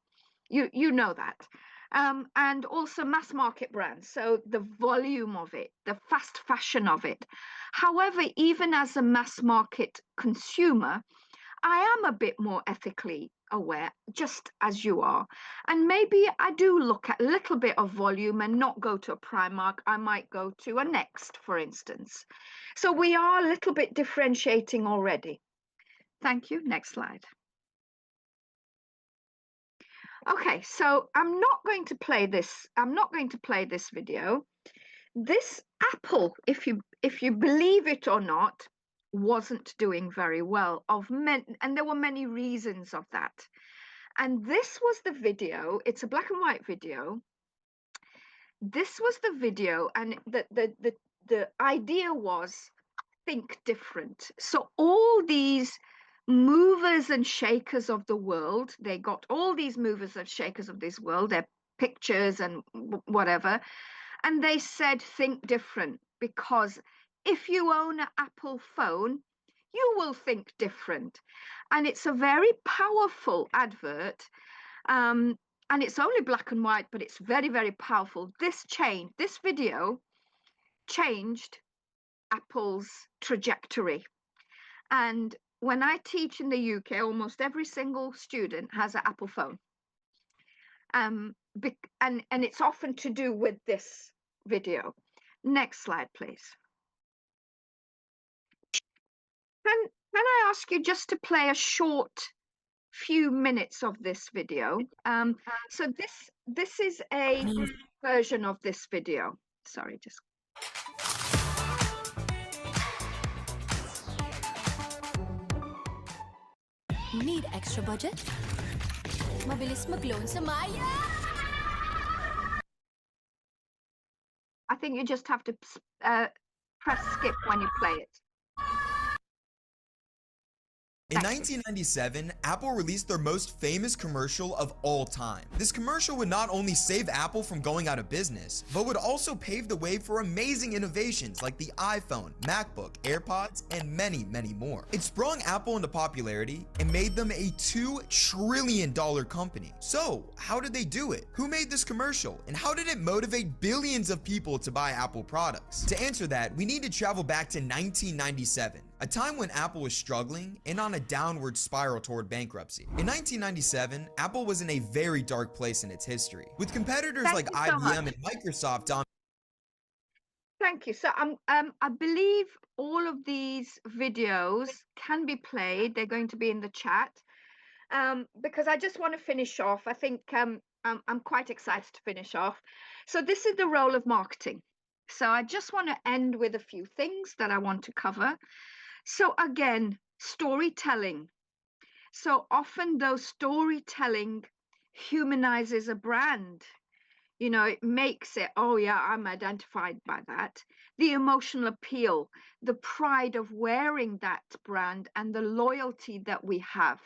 You know that. And also mass market brands. So the volume of it, the fast fashion of it. However, even as a mass market consumer, I am a bit more ethically aware, just as you are. And maybe I do look at a little bit of volume and not go to a Primark. I might go to a Next, for instance. So we are a little bit differentiating already. Thank you. Next slide. Okay, so I'm not going to play this. I'm not going to play this video. This Apple, if you believe it or not, wasn't doing very well and there were many reasons of that. And this was the video. It's a black and white video. This was the video, and the idea was think different. So all these movers and shakers of the world, they got all these movers and shakers of this world, their pictures and whatever, and they said think different, because if you own an Apple phone, you will think different. And it's a very powerful advert, and it's only black and white, but it's very, very powerful. This video changed Apple's trajectory. And when I teach in the UK, almost every single student has an Apple phone. And it's often to do with this video. Next slide, please. Can I ask you just to play a short few minutes of this video? So this is a version of this video. Sorry, just. Need extra budget? Mabilis mag-loan sa Maya! I think you just have to press skip when you play it. In 1997, Apple released their most famous commercial of all time. This commercial would not only save Apple from going out of business, but would also pave the way for amazing innovations like the iPhone, MacBook, AirPods, and many, many more. It sprung Apple into popularity and made them a $2 trillion company. So, how did they do it? Who made this commercial? And how did it motivate billions of people to buy Apple products? To answer that, we need to travel back to 1997. A time when Apple was struggling and on a downward spiral toward bankruptcy. In 1997, Apple was in a very dark place in its history, with competitors like IBM and Microsoft on. Thank you. So I believe all of these videos can be played. They're going to be in the chat, because I just want to finish off. I think I'm quite excited to finish off. So this is the role of marketing. So I just want to end with a few things that I want to cover. So again, storytelling. So often though, storytelling humanizes a brand. You know, it makes it, oh yeah, I'm identified by that. The emotional appeal, the pride of wearing that brand, and the loyalty that we have.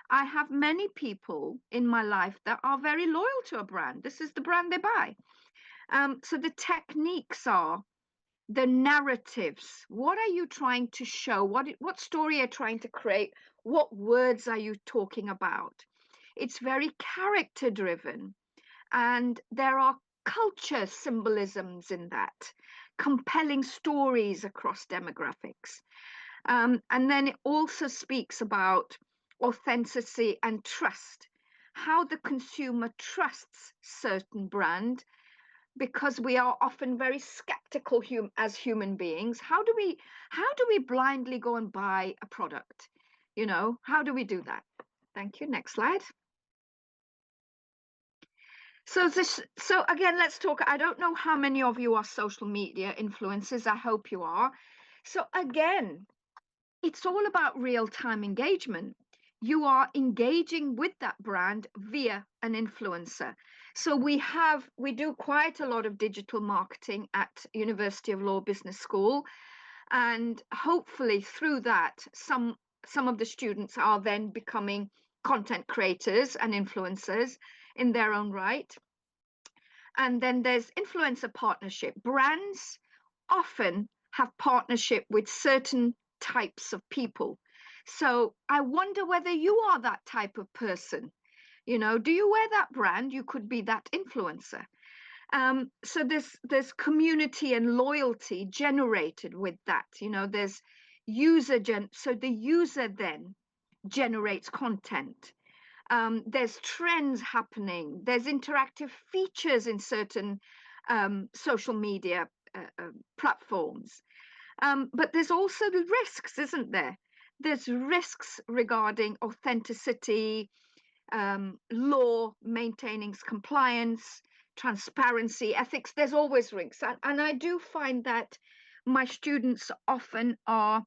I have many people in my life that are very loyal to a brand. This is the brand they buy. So the techniques are the narratives. What are you trying to show? What story are you trying to create? What words are you talking about? It's very character driven, and there are culture symbolisms in that, compelling stories across demographics. And then it also speaks about authenticity and trust, how the consumer trusts certain brand, because we are often very skeptical as human beings. How do we blindly go and buy a product? You know, how do we do that? Thank you. Next slide. So again, let's talk. I don't know how many of you are social media influencers. I hope you are. So again, it's all about real-time engagement. You are engaging with that brand via an influencer. So we do quite a lot of digital marketing at University of Law Business School, and hopefully through that, some of the students are then becoming content creators and influencers in their own right. And then there's influencer partnership. Brands often have partnership with certain types of people. So I wonder whether you are that type of person. You know, do you wear that brand? You could be that influencer. So there's community and loyalty generated with that. You know, there's so the user then generates content. There's trends happening. There's interactive features in certain social media platforms. But there's also the risks, isn't there? There's risks regarding authenticity, law, maintaining compliance, transparency, ethics. There's always risks. And I do find that my students often are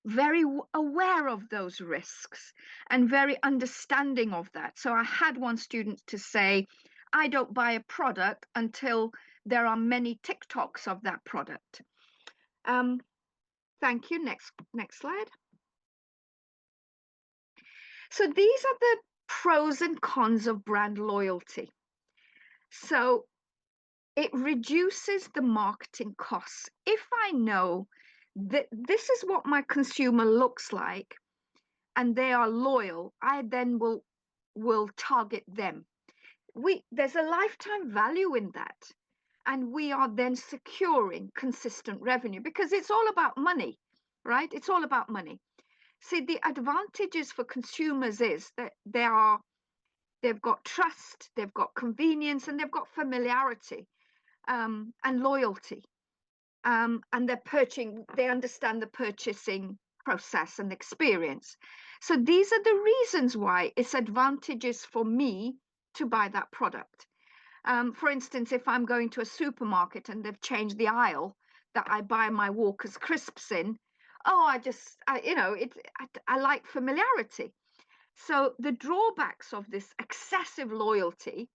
very aware of those risks and very understanding of that. So I had one student to say, I don't buy a product until there are many TikToks of that product. Thank you. Next slide. So these are the pros and cons of brand loyalty. So it reduces the marketing costs. If I know that this is what my consumer looks like and they are loyal, I then will target them. There's a lifetime value in that. And we are then securing consistent revenue because it's all about money, right? It's all about money. See, the advantages for consumers is that they've got trust, they've got convenience, and they've got familiarity and loyalty. And they understand the purchasing process and experience. So these are the reasons why it's advantageous for me to buy that product. For instance, if I'm going to a supermarket and they've changed the aisle that I buy my Walker's crisps in, I like familiarity. So the drawbacks of this excessive loyalty,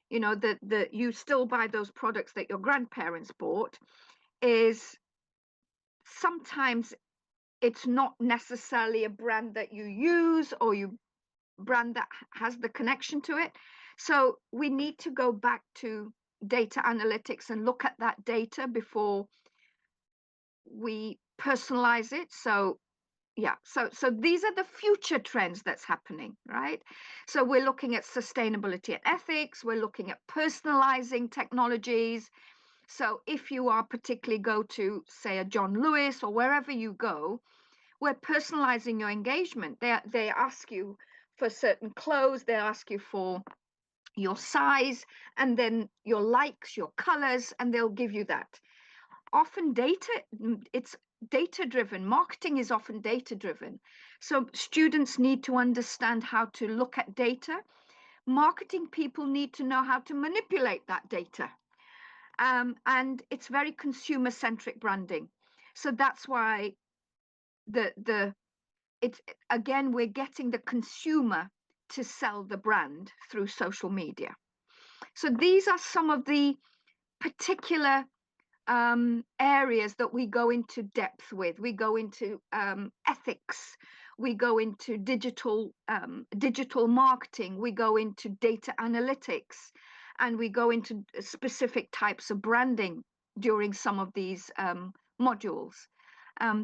you know, that you still buy those products that your grandparents bought, is sometimes it's not necessarily a brand that you use or brand that has the connection to it. So we need to go back to data analytics and look at that data before we personalize it. So yeah, so these are the future trends that's happening, right? So we're looking at sustainability and ethics. We're looking at personalizing technologies. So if you are particularly go to, say, a John Lewis or wherever you go, we're personalizing your engagement. They ask you for certain clothes. They ask you for your size and then your likes, your colors, and they'll give you that. Often it's data driven. Marketing is often data driven. So students need to understand how to look at data. Marketing people need to know how to manipulate that data. And it's very consumer centric branding. So that's why we're getting the consumer to sell the brand through social media. So these are some of the particular areas that we go into depth with. We go into ethics, we go into digital marketing, we go into data analytics, and we go into specific types of branding during some of these modules.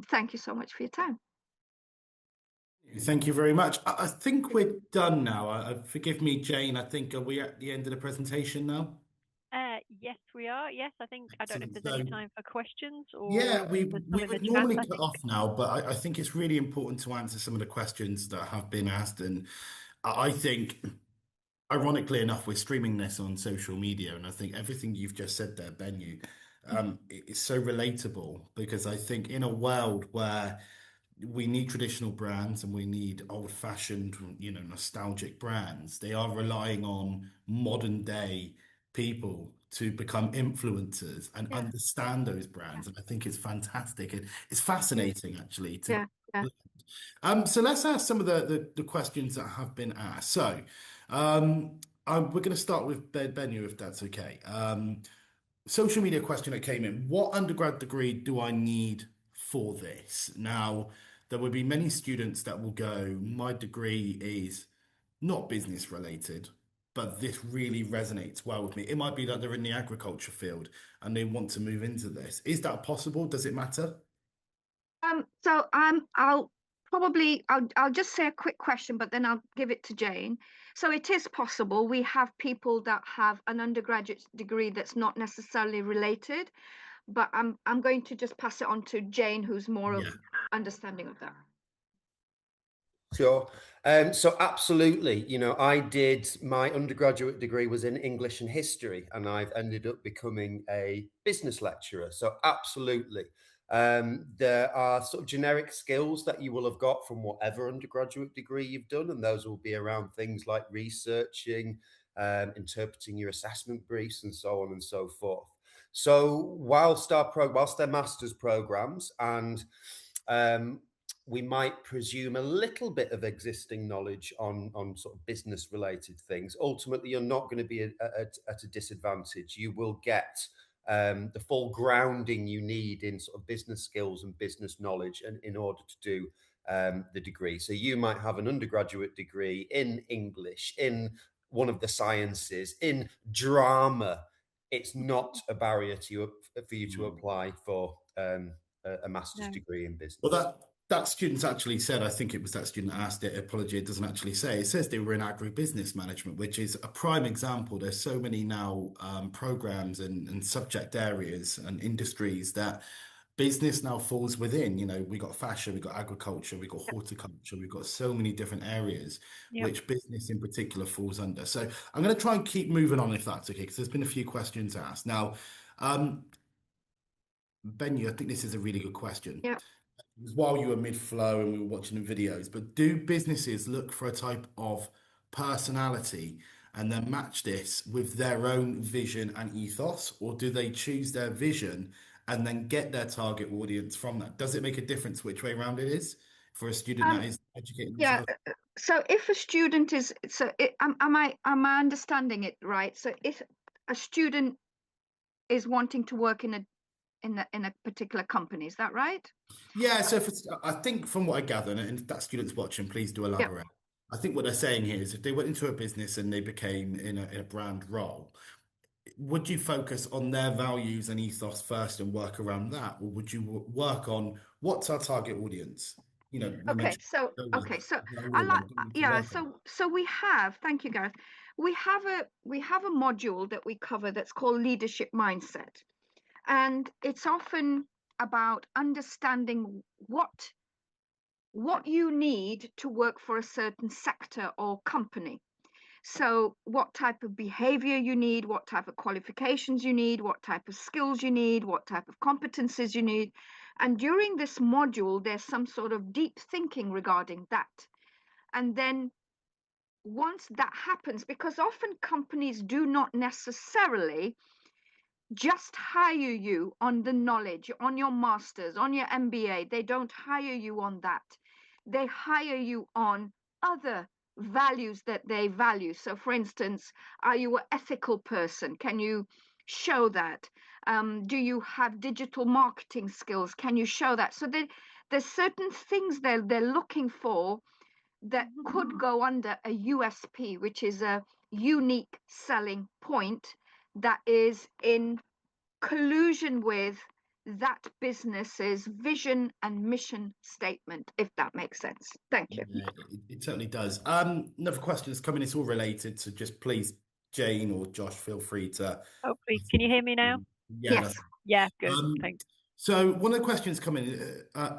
Thank you so much for your time. Thank you very much. I think we're done now. Forgive me, Jane. I think, are we at the end of the presentation now? Yes, we are. Yes, I think, I don't know if Excellent. there's any So, time for questions yeah, or we there's some we in the would chat, normally I cut think. off now, but I think it's really important to answer some of the questions that have been asked. And I think, ironically enough, we're streaming this on social media, and I think everything you've just said there, Benyu, is so relatable, because I think in a world where we need traditional brands and we need old-fashioned, nostalgic brands, they are relying on modern day people to become influencers and Yeah, understand those yeah, brands. And I think it's fantastic. It's fascinating, actually, to yeah, yeah. so let's ask some of the questions that have been asked. So we're going to start with Benyu, if that's okay. Social media question that came in: what undergrad degree do I need for this? Now, there will be many students that will go, my degree is not business related, but this really resonates well with me. It might be that they're in the agriculture field and they want to move into this. Is that possible? Does it matter? So I'll just say a quick question, but then I'll give it to Jane. So it is possible. We have people that have an undergraduate degree that's not necessarily related, but I'm going to just pass it on to Jane, who's more of Yeah. understanding of that. Sure. So absolutely, I did my undergraduate degree was in English and history, and I've ended up becoming a business lecturer. So absolutely. There are sort of generic skills that you will have got from whatever undergraduate degree you've done, and those will be around things like researching, interpreting your assessment briefs, and so on and so forth. So whilst they're master's programs, and we might presume a little bit of existing knowledge on sort of business related things. Ultimately, you're not going to be at a disadvantage. You will get the full grounding you need in sort of business skills and business knowledge, and in order to do the degree. So you might have an undergraduate degree in English, in one of the sciences, in drama. It's not a barrier for you to apply for a master's No. degree in business. Well, that student's actually said, I think it was that student that asked it, apology, it doesn't actually say. It says they were in agribusiness management, which is a prime example. There's so many now programs and subject areas and industries that business now falls within. We got fashion, we got agriculture, we got horticulture, we've got so many different areas Yep. which business in particular falls under. So I'm going to try and keep moving on, if that's okay, because there's been a few questions asked. Now, Benyu, I think this is a really good question. Yeah. It was while you were mid-flow and we were watching the videos, but do businesses look for a type of personality and then match this with their own vision and ethos, or do they choose their vision and then get their target audience from that? Does it make a difference which way around it is for a student that is educating Yeah. themselves? So if a student is, am I understanding it right? So if a student is wanting to work in a particular company, is that right? Yeah, so I think from what I gather, and if that student's watching, please do Yeah. elaborate. I think what they're saying here is if they went into a business and they became in a brand role, would you focus on their values and ethos first and work around that, or would you work on what's our target audience? You Okay, mentioned so those I going like to work on. so we have, thank you, Gareth. We have a module that we cover that's called leadership mindset, and it's often about understanding what you need to work for a certain sector or company. So, what type of behavior you need, what type of qualifications you need, what type of skills you need, what type of competencies you need. And during this module, there's some sort of deep thinking regarding that. And then once that happens, because often companies do not necessarily just hire you on the knowledge, on your master's, on your MBA, they don't hire you on that. They hire you on other values that they value. So, for instance, are you an ethical person? Can you show that? Do you have digital marketing skills? Can you show that? So, there's certain things they're looking for that could go under a USP, which is a unique selling point that is in collusion with that business's vision and mission statement, if that makes sense. Thank you. Yeah, it certainly does. Another question is coming. It's all related, so just please, Jane or Josh, feel free to Hopefully copy. Can you hear me now? Yeah, Yes. that's Yeah, good. Um, Thanks. so one of the questions coming,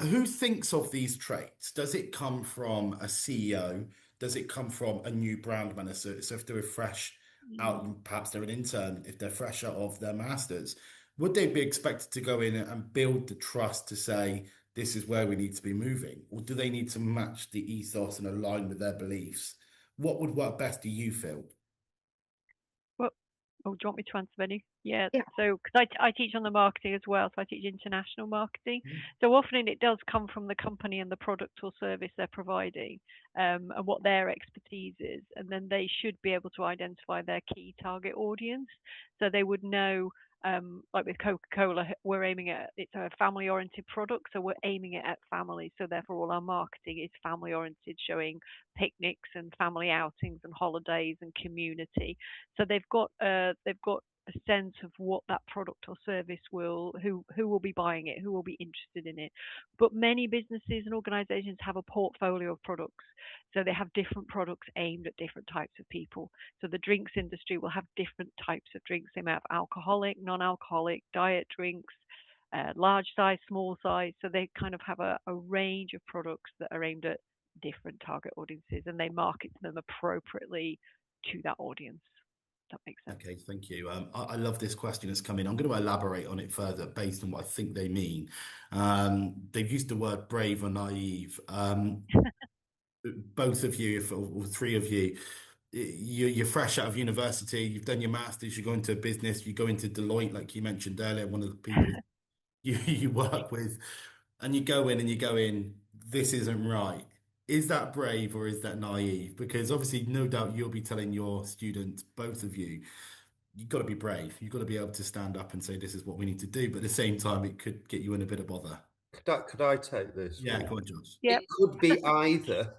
who thinks of these traits? Does it come from a CEO? Does it come from a new brand manager? So if they're fresh out, perhaps they're an intern, if they're fresh out of their masters, would they be expected to go in and build the trust to say, this is where we need to be moving? Or do they need to match the ethos and align with their beliefs? What would work best, do you feel? Well, oh, do you want me to answer, Benny? Yeah. Yeah. So, because I teach on the marketing as well, so I teach international marketing. So often it does come from the company and the product or service they're providing, and what their expertise is, and then they should be able to identify their key target audience. So they would know, like with Coca-Cola, we're aiming at, it's a family-oriented product, so we're aiming it at families. So therefore, all our marketing is family-oriented, showing picnics and family outings and holidays and community. So they've got a sense of what that product or service who will be buying it, who will be interested in it. But many businesses and organizations have a portfolio of products. So they have different products aimed at different types of people. So the drinks industry will have different types of drinks. They may have alcoholic, non-alcoholic, diet drinks, large size, small size. So they kind of have a range of products that are aimed at different target audiences, and they market them appropriately to that audience. That makes sense. Okay, thank you. I love this question that's come in. I'm going to elaborate on it further based on what I think they mean. They've used the word brave or naive. Both of you, or three of you, you're fresh out of university, you've done your masters, you go into business, you go into Deloitte, like you mentioned earlier, one of the people you work with, and you go in and you go in, this isn't right. Is that brave or is that naive? Because obviously, no doubt you'll be telling your students, both of you, you've got to be brave. You've got to be able to stand up and say, this is what we need to do. But at the same time, it could get you in a bit of bother. Could I take this Yeah, one? go on, Josh. Yep. It could be either.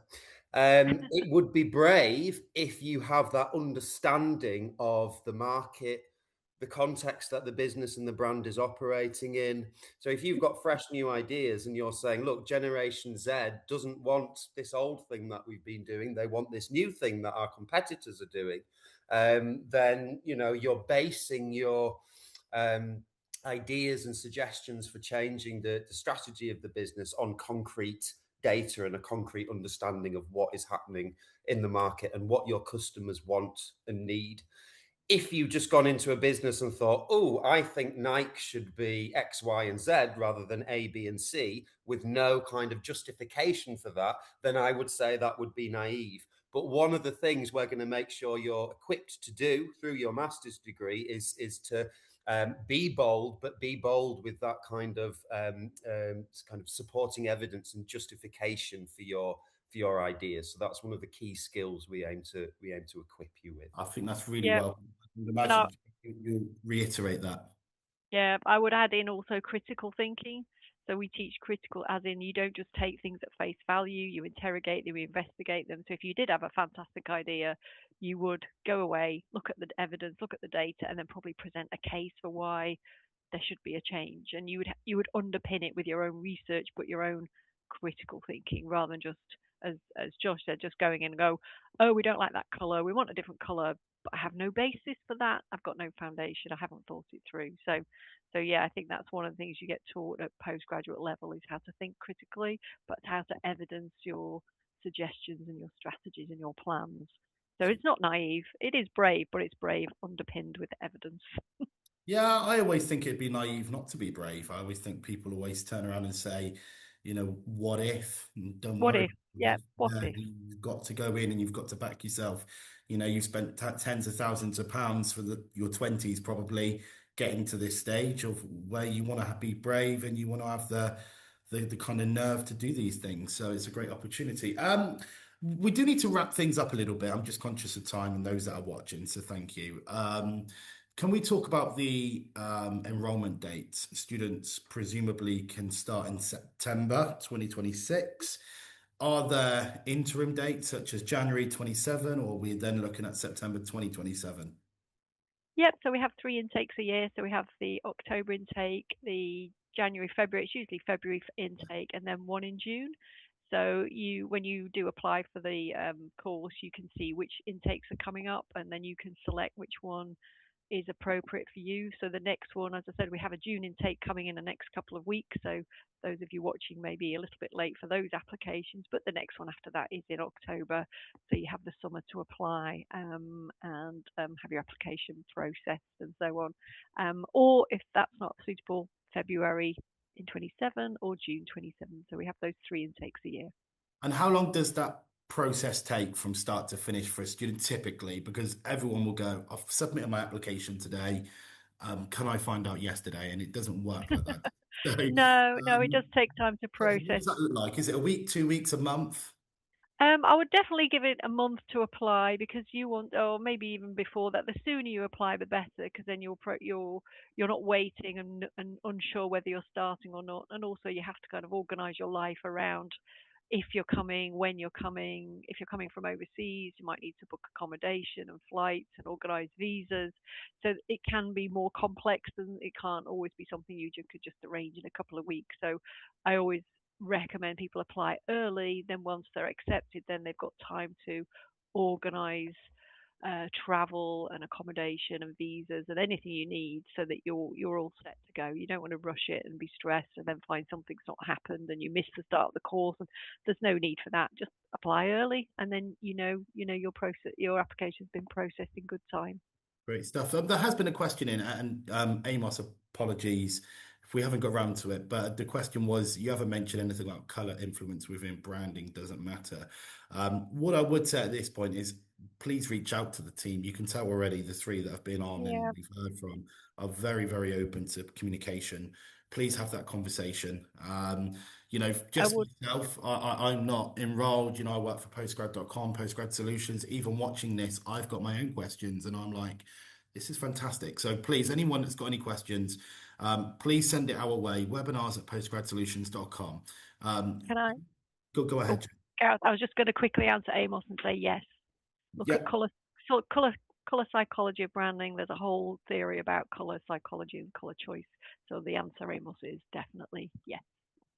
It would be brave if you have that understanding of the market, the context that the business and the brand is operating in. So if you've got fresh new ideas and you're saying, look, Generation Z doesn't want this old thing that we've been doing, they want this new thing that our competitors are doing, then you're basing your ideas and suggestions for changing the strategy of the business on concrete data and a concrete understanding of what is happening in the market and what your customers want and need. If you've just gone into a business and thought, oh, I think Nike should be X, Y, and Z rather than A, B, and C, with no kind of justification for that, then I would say that would be naive. But one of the things we're going to make sure you're equipped to do through your master's degree is to be bold, but be bold with that kind of supporting evidence and justification for your ideas. So that's one of the key skills we aim to equip you with. I think that's really Yeah. well. I would imagine you reiterate that. Yeah, I would add in also critical thinking. So we teach critical, as in you don't just take things at face value, you interrogate them, you investigate them. So if you did have a fantastic idea, you would go away, look at the evidence, look at the data, and then probably present a case for why there should be a change. And you would underpin it with your own research, but your own critical thinking, rather than just as Josh said, just going in and go, oh, we don't like that color, we want a different color, but I have no basis for that. I've got no foundation. I haven't thought it through. So yeah, I think that's one of the things you get taught at postgraduate level is how to think critically, but how to evidence your suggestions and your strategies and your plans. So it's not naive. It is brave, but it's brave underpinned with evidence. Yeah, I always think it'd be naive not to be brave. I always think people always turn around and say, what if? Don't What worry. if? Yeah, what if? You've got to go in and you've got to back yourself. You've spent tens of thousands of pounds for your 20s probably getting to this stage of where you want to be brave and you want to have the kind of nerve to do these things. So it's a great opportunity. We do need to wrap things up a little bit. I'm just conscious of time and those that are watching, so thank you. Can we talk about the enrollment dates? Students presumably can start in September 2026. Are there interim dates such as January 27, or are we then looking at September 2027? Yep, so we have 3 intakes a year. So we have the October intake, the January, February, it's usually February intake, and then one in June. So when you do apply for the course, you can see which intakes are coming up, and then you can select which one is appropriate for you. So the next one, as I said, we have a June intake coming in the next couple of weeks. So those of you watching may be a little bit late for those applications, but the next one after that is in October. So you have the summer to apply and have your application processed and so on. Or if that's not suitable, February in 27 or June 27. So we have those 3 intakes a year. And how long does that process take from start to finish for a student typically? Because everyone will go, I've submitted my application today. Can I find out yesterday? And it doesn't work like that. So, No, it does take time to what process. does that look like? Is it a week, 2 weeks, a month? I would definitely give it a month to apply because you want, or maybe even before that. The sooner you apply, the better, because then you're not waiting and unsure whether you're starting or not. And also, you have to kind of organise your life around if you're coming, when you're coming. If you're coming from overseas, you might need to book accommodation and flights and organise visas. So it can be more complex, and it can't always be something you could just arrange in a couple of weeks. So I always recommend people apply early. Then once they're accepted, then they've got time to organise travel and accommodation and visas and anything you need, so that you're all set to go. You don't want to rush it and be stressed and then find something's not happened and you miss the start of the course. And there's no need for that. Just apply early, and then your application's been processed in good time. Great stuff. There has been a question in, and Amos, apologies if we haven't got around to it, but the question was, you haven't mentioned anything about color influence within branding, doesn't matter. What I would say at this point is, please reach out to the team. You can tell already the 3 that have been on and we've heard from are very, very open to communication. Please have that conversation. Just myself, I'm not enrolled. I work for postgrad.com, Postgrad Solutions. Even watching this, I've got my own questions and I'm like, this is fantastic. So please, anyone that's got any questions, please send it our way, webinars@postgradsolutions.com. Can I? Go ahead. Gareth, I was just going to quickly answer Amos and say yes. Look at color psychology of branding. There's a whole theory about color psychology and color choice. So the answer, Amos, is definitely yes.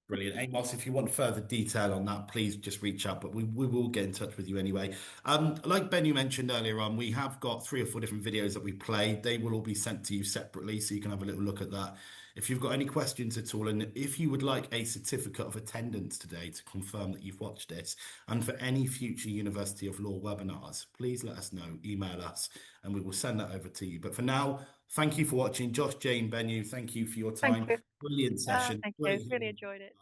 Brilliant. Amos, if you want further detail on that, please just reach out, but we will get in touch with you anyway. Like Ben, you mentioned earlier on, we have got 3 or 4 different videos that we played. They will all be sent to you separately, so you can have a little look at that. If you've got any questions at all, and if you would like a certificate of attendance today to confirm that you've watched this, and for any future University of Law webinars, please let us know, email us, and we will send that over to you. But for now, thank you for watching. Josh, Jane, Bennu, thank you for your time. Thank you. Brilliant session. Thank you. Really enjoyed it.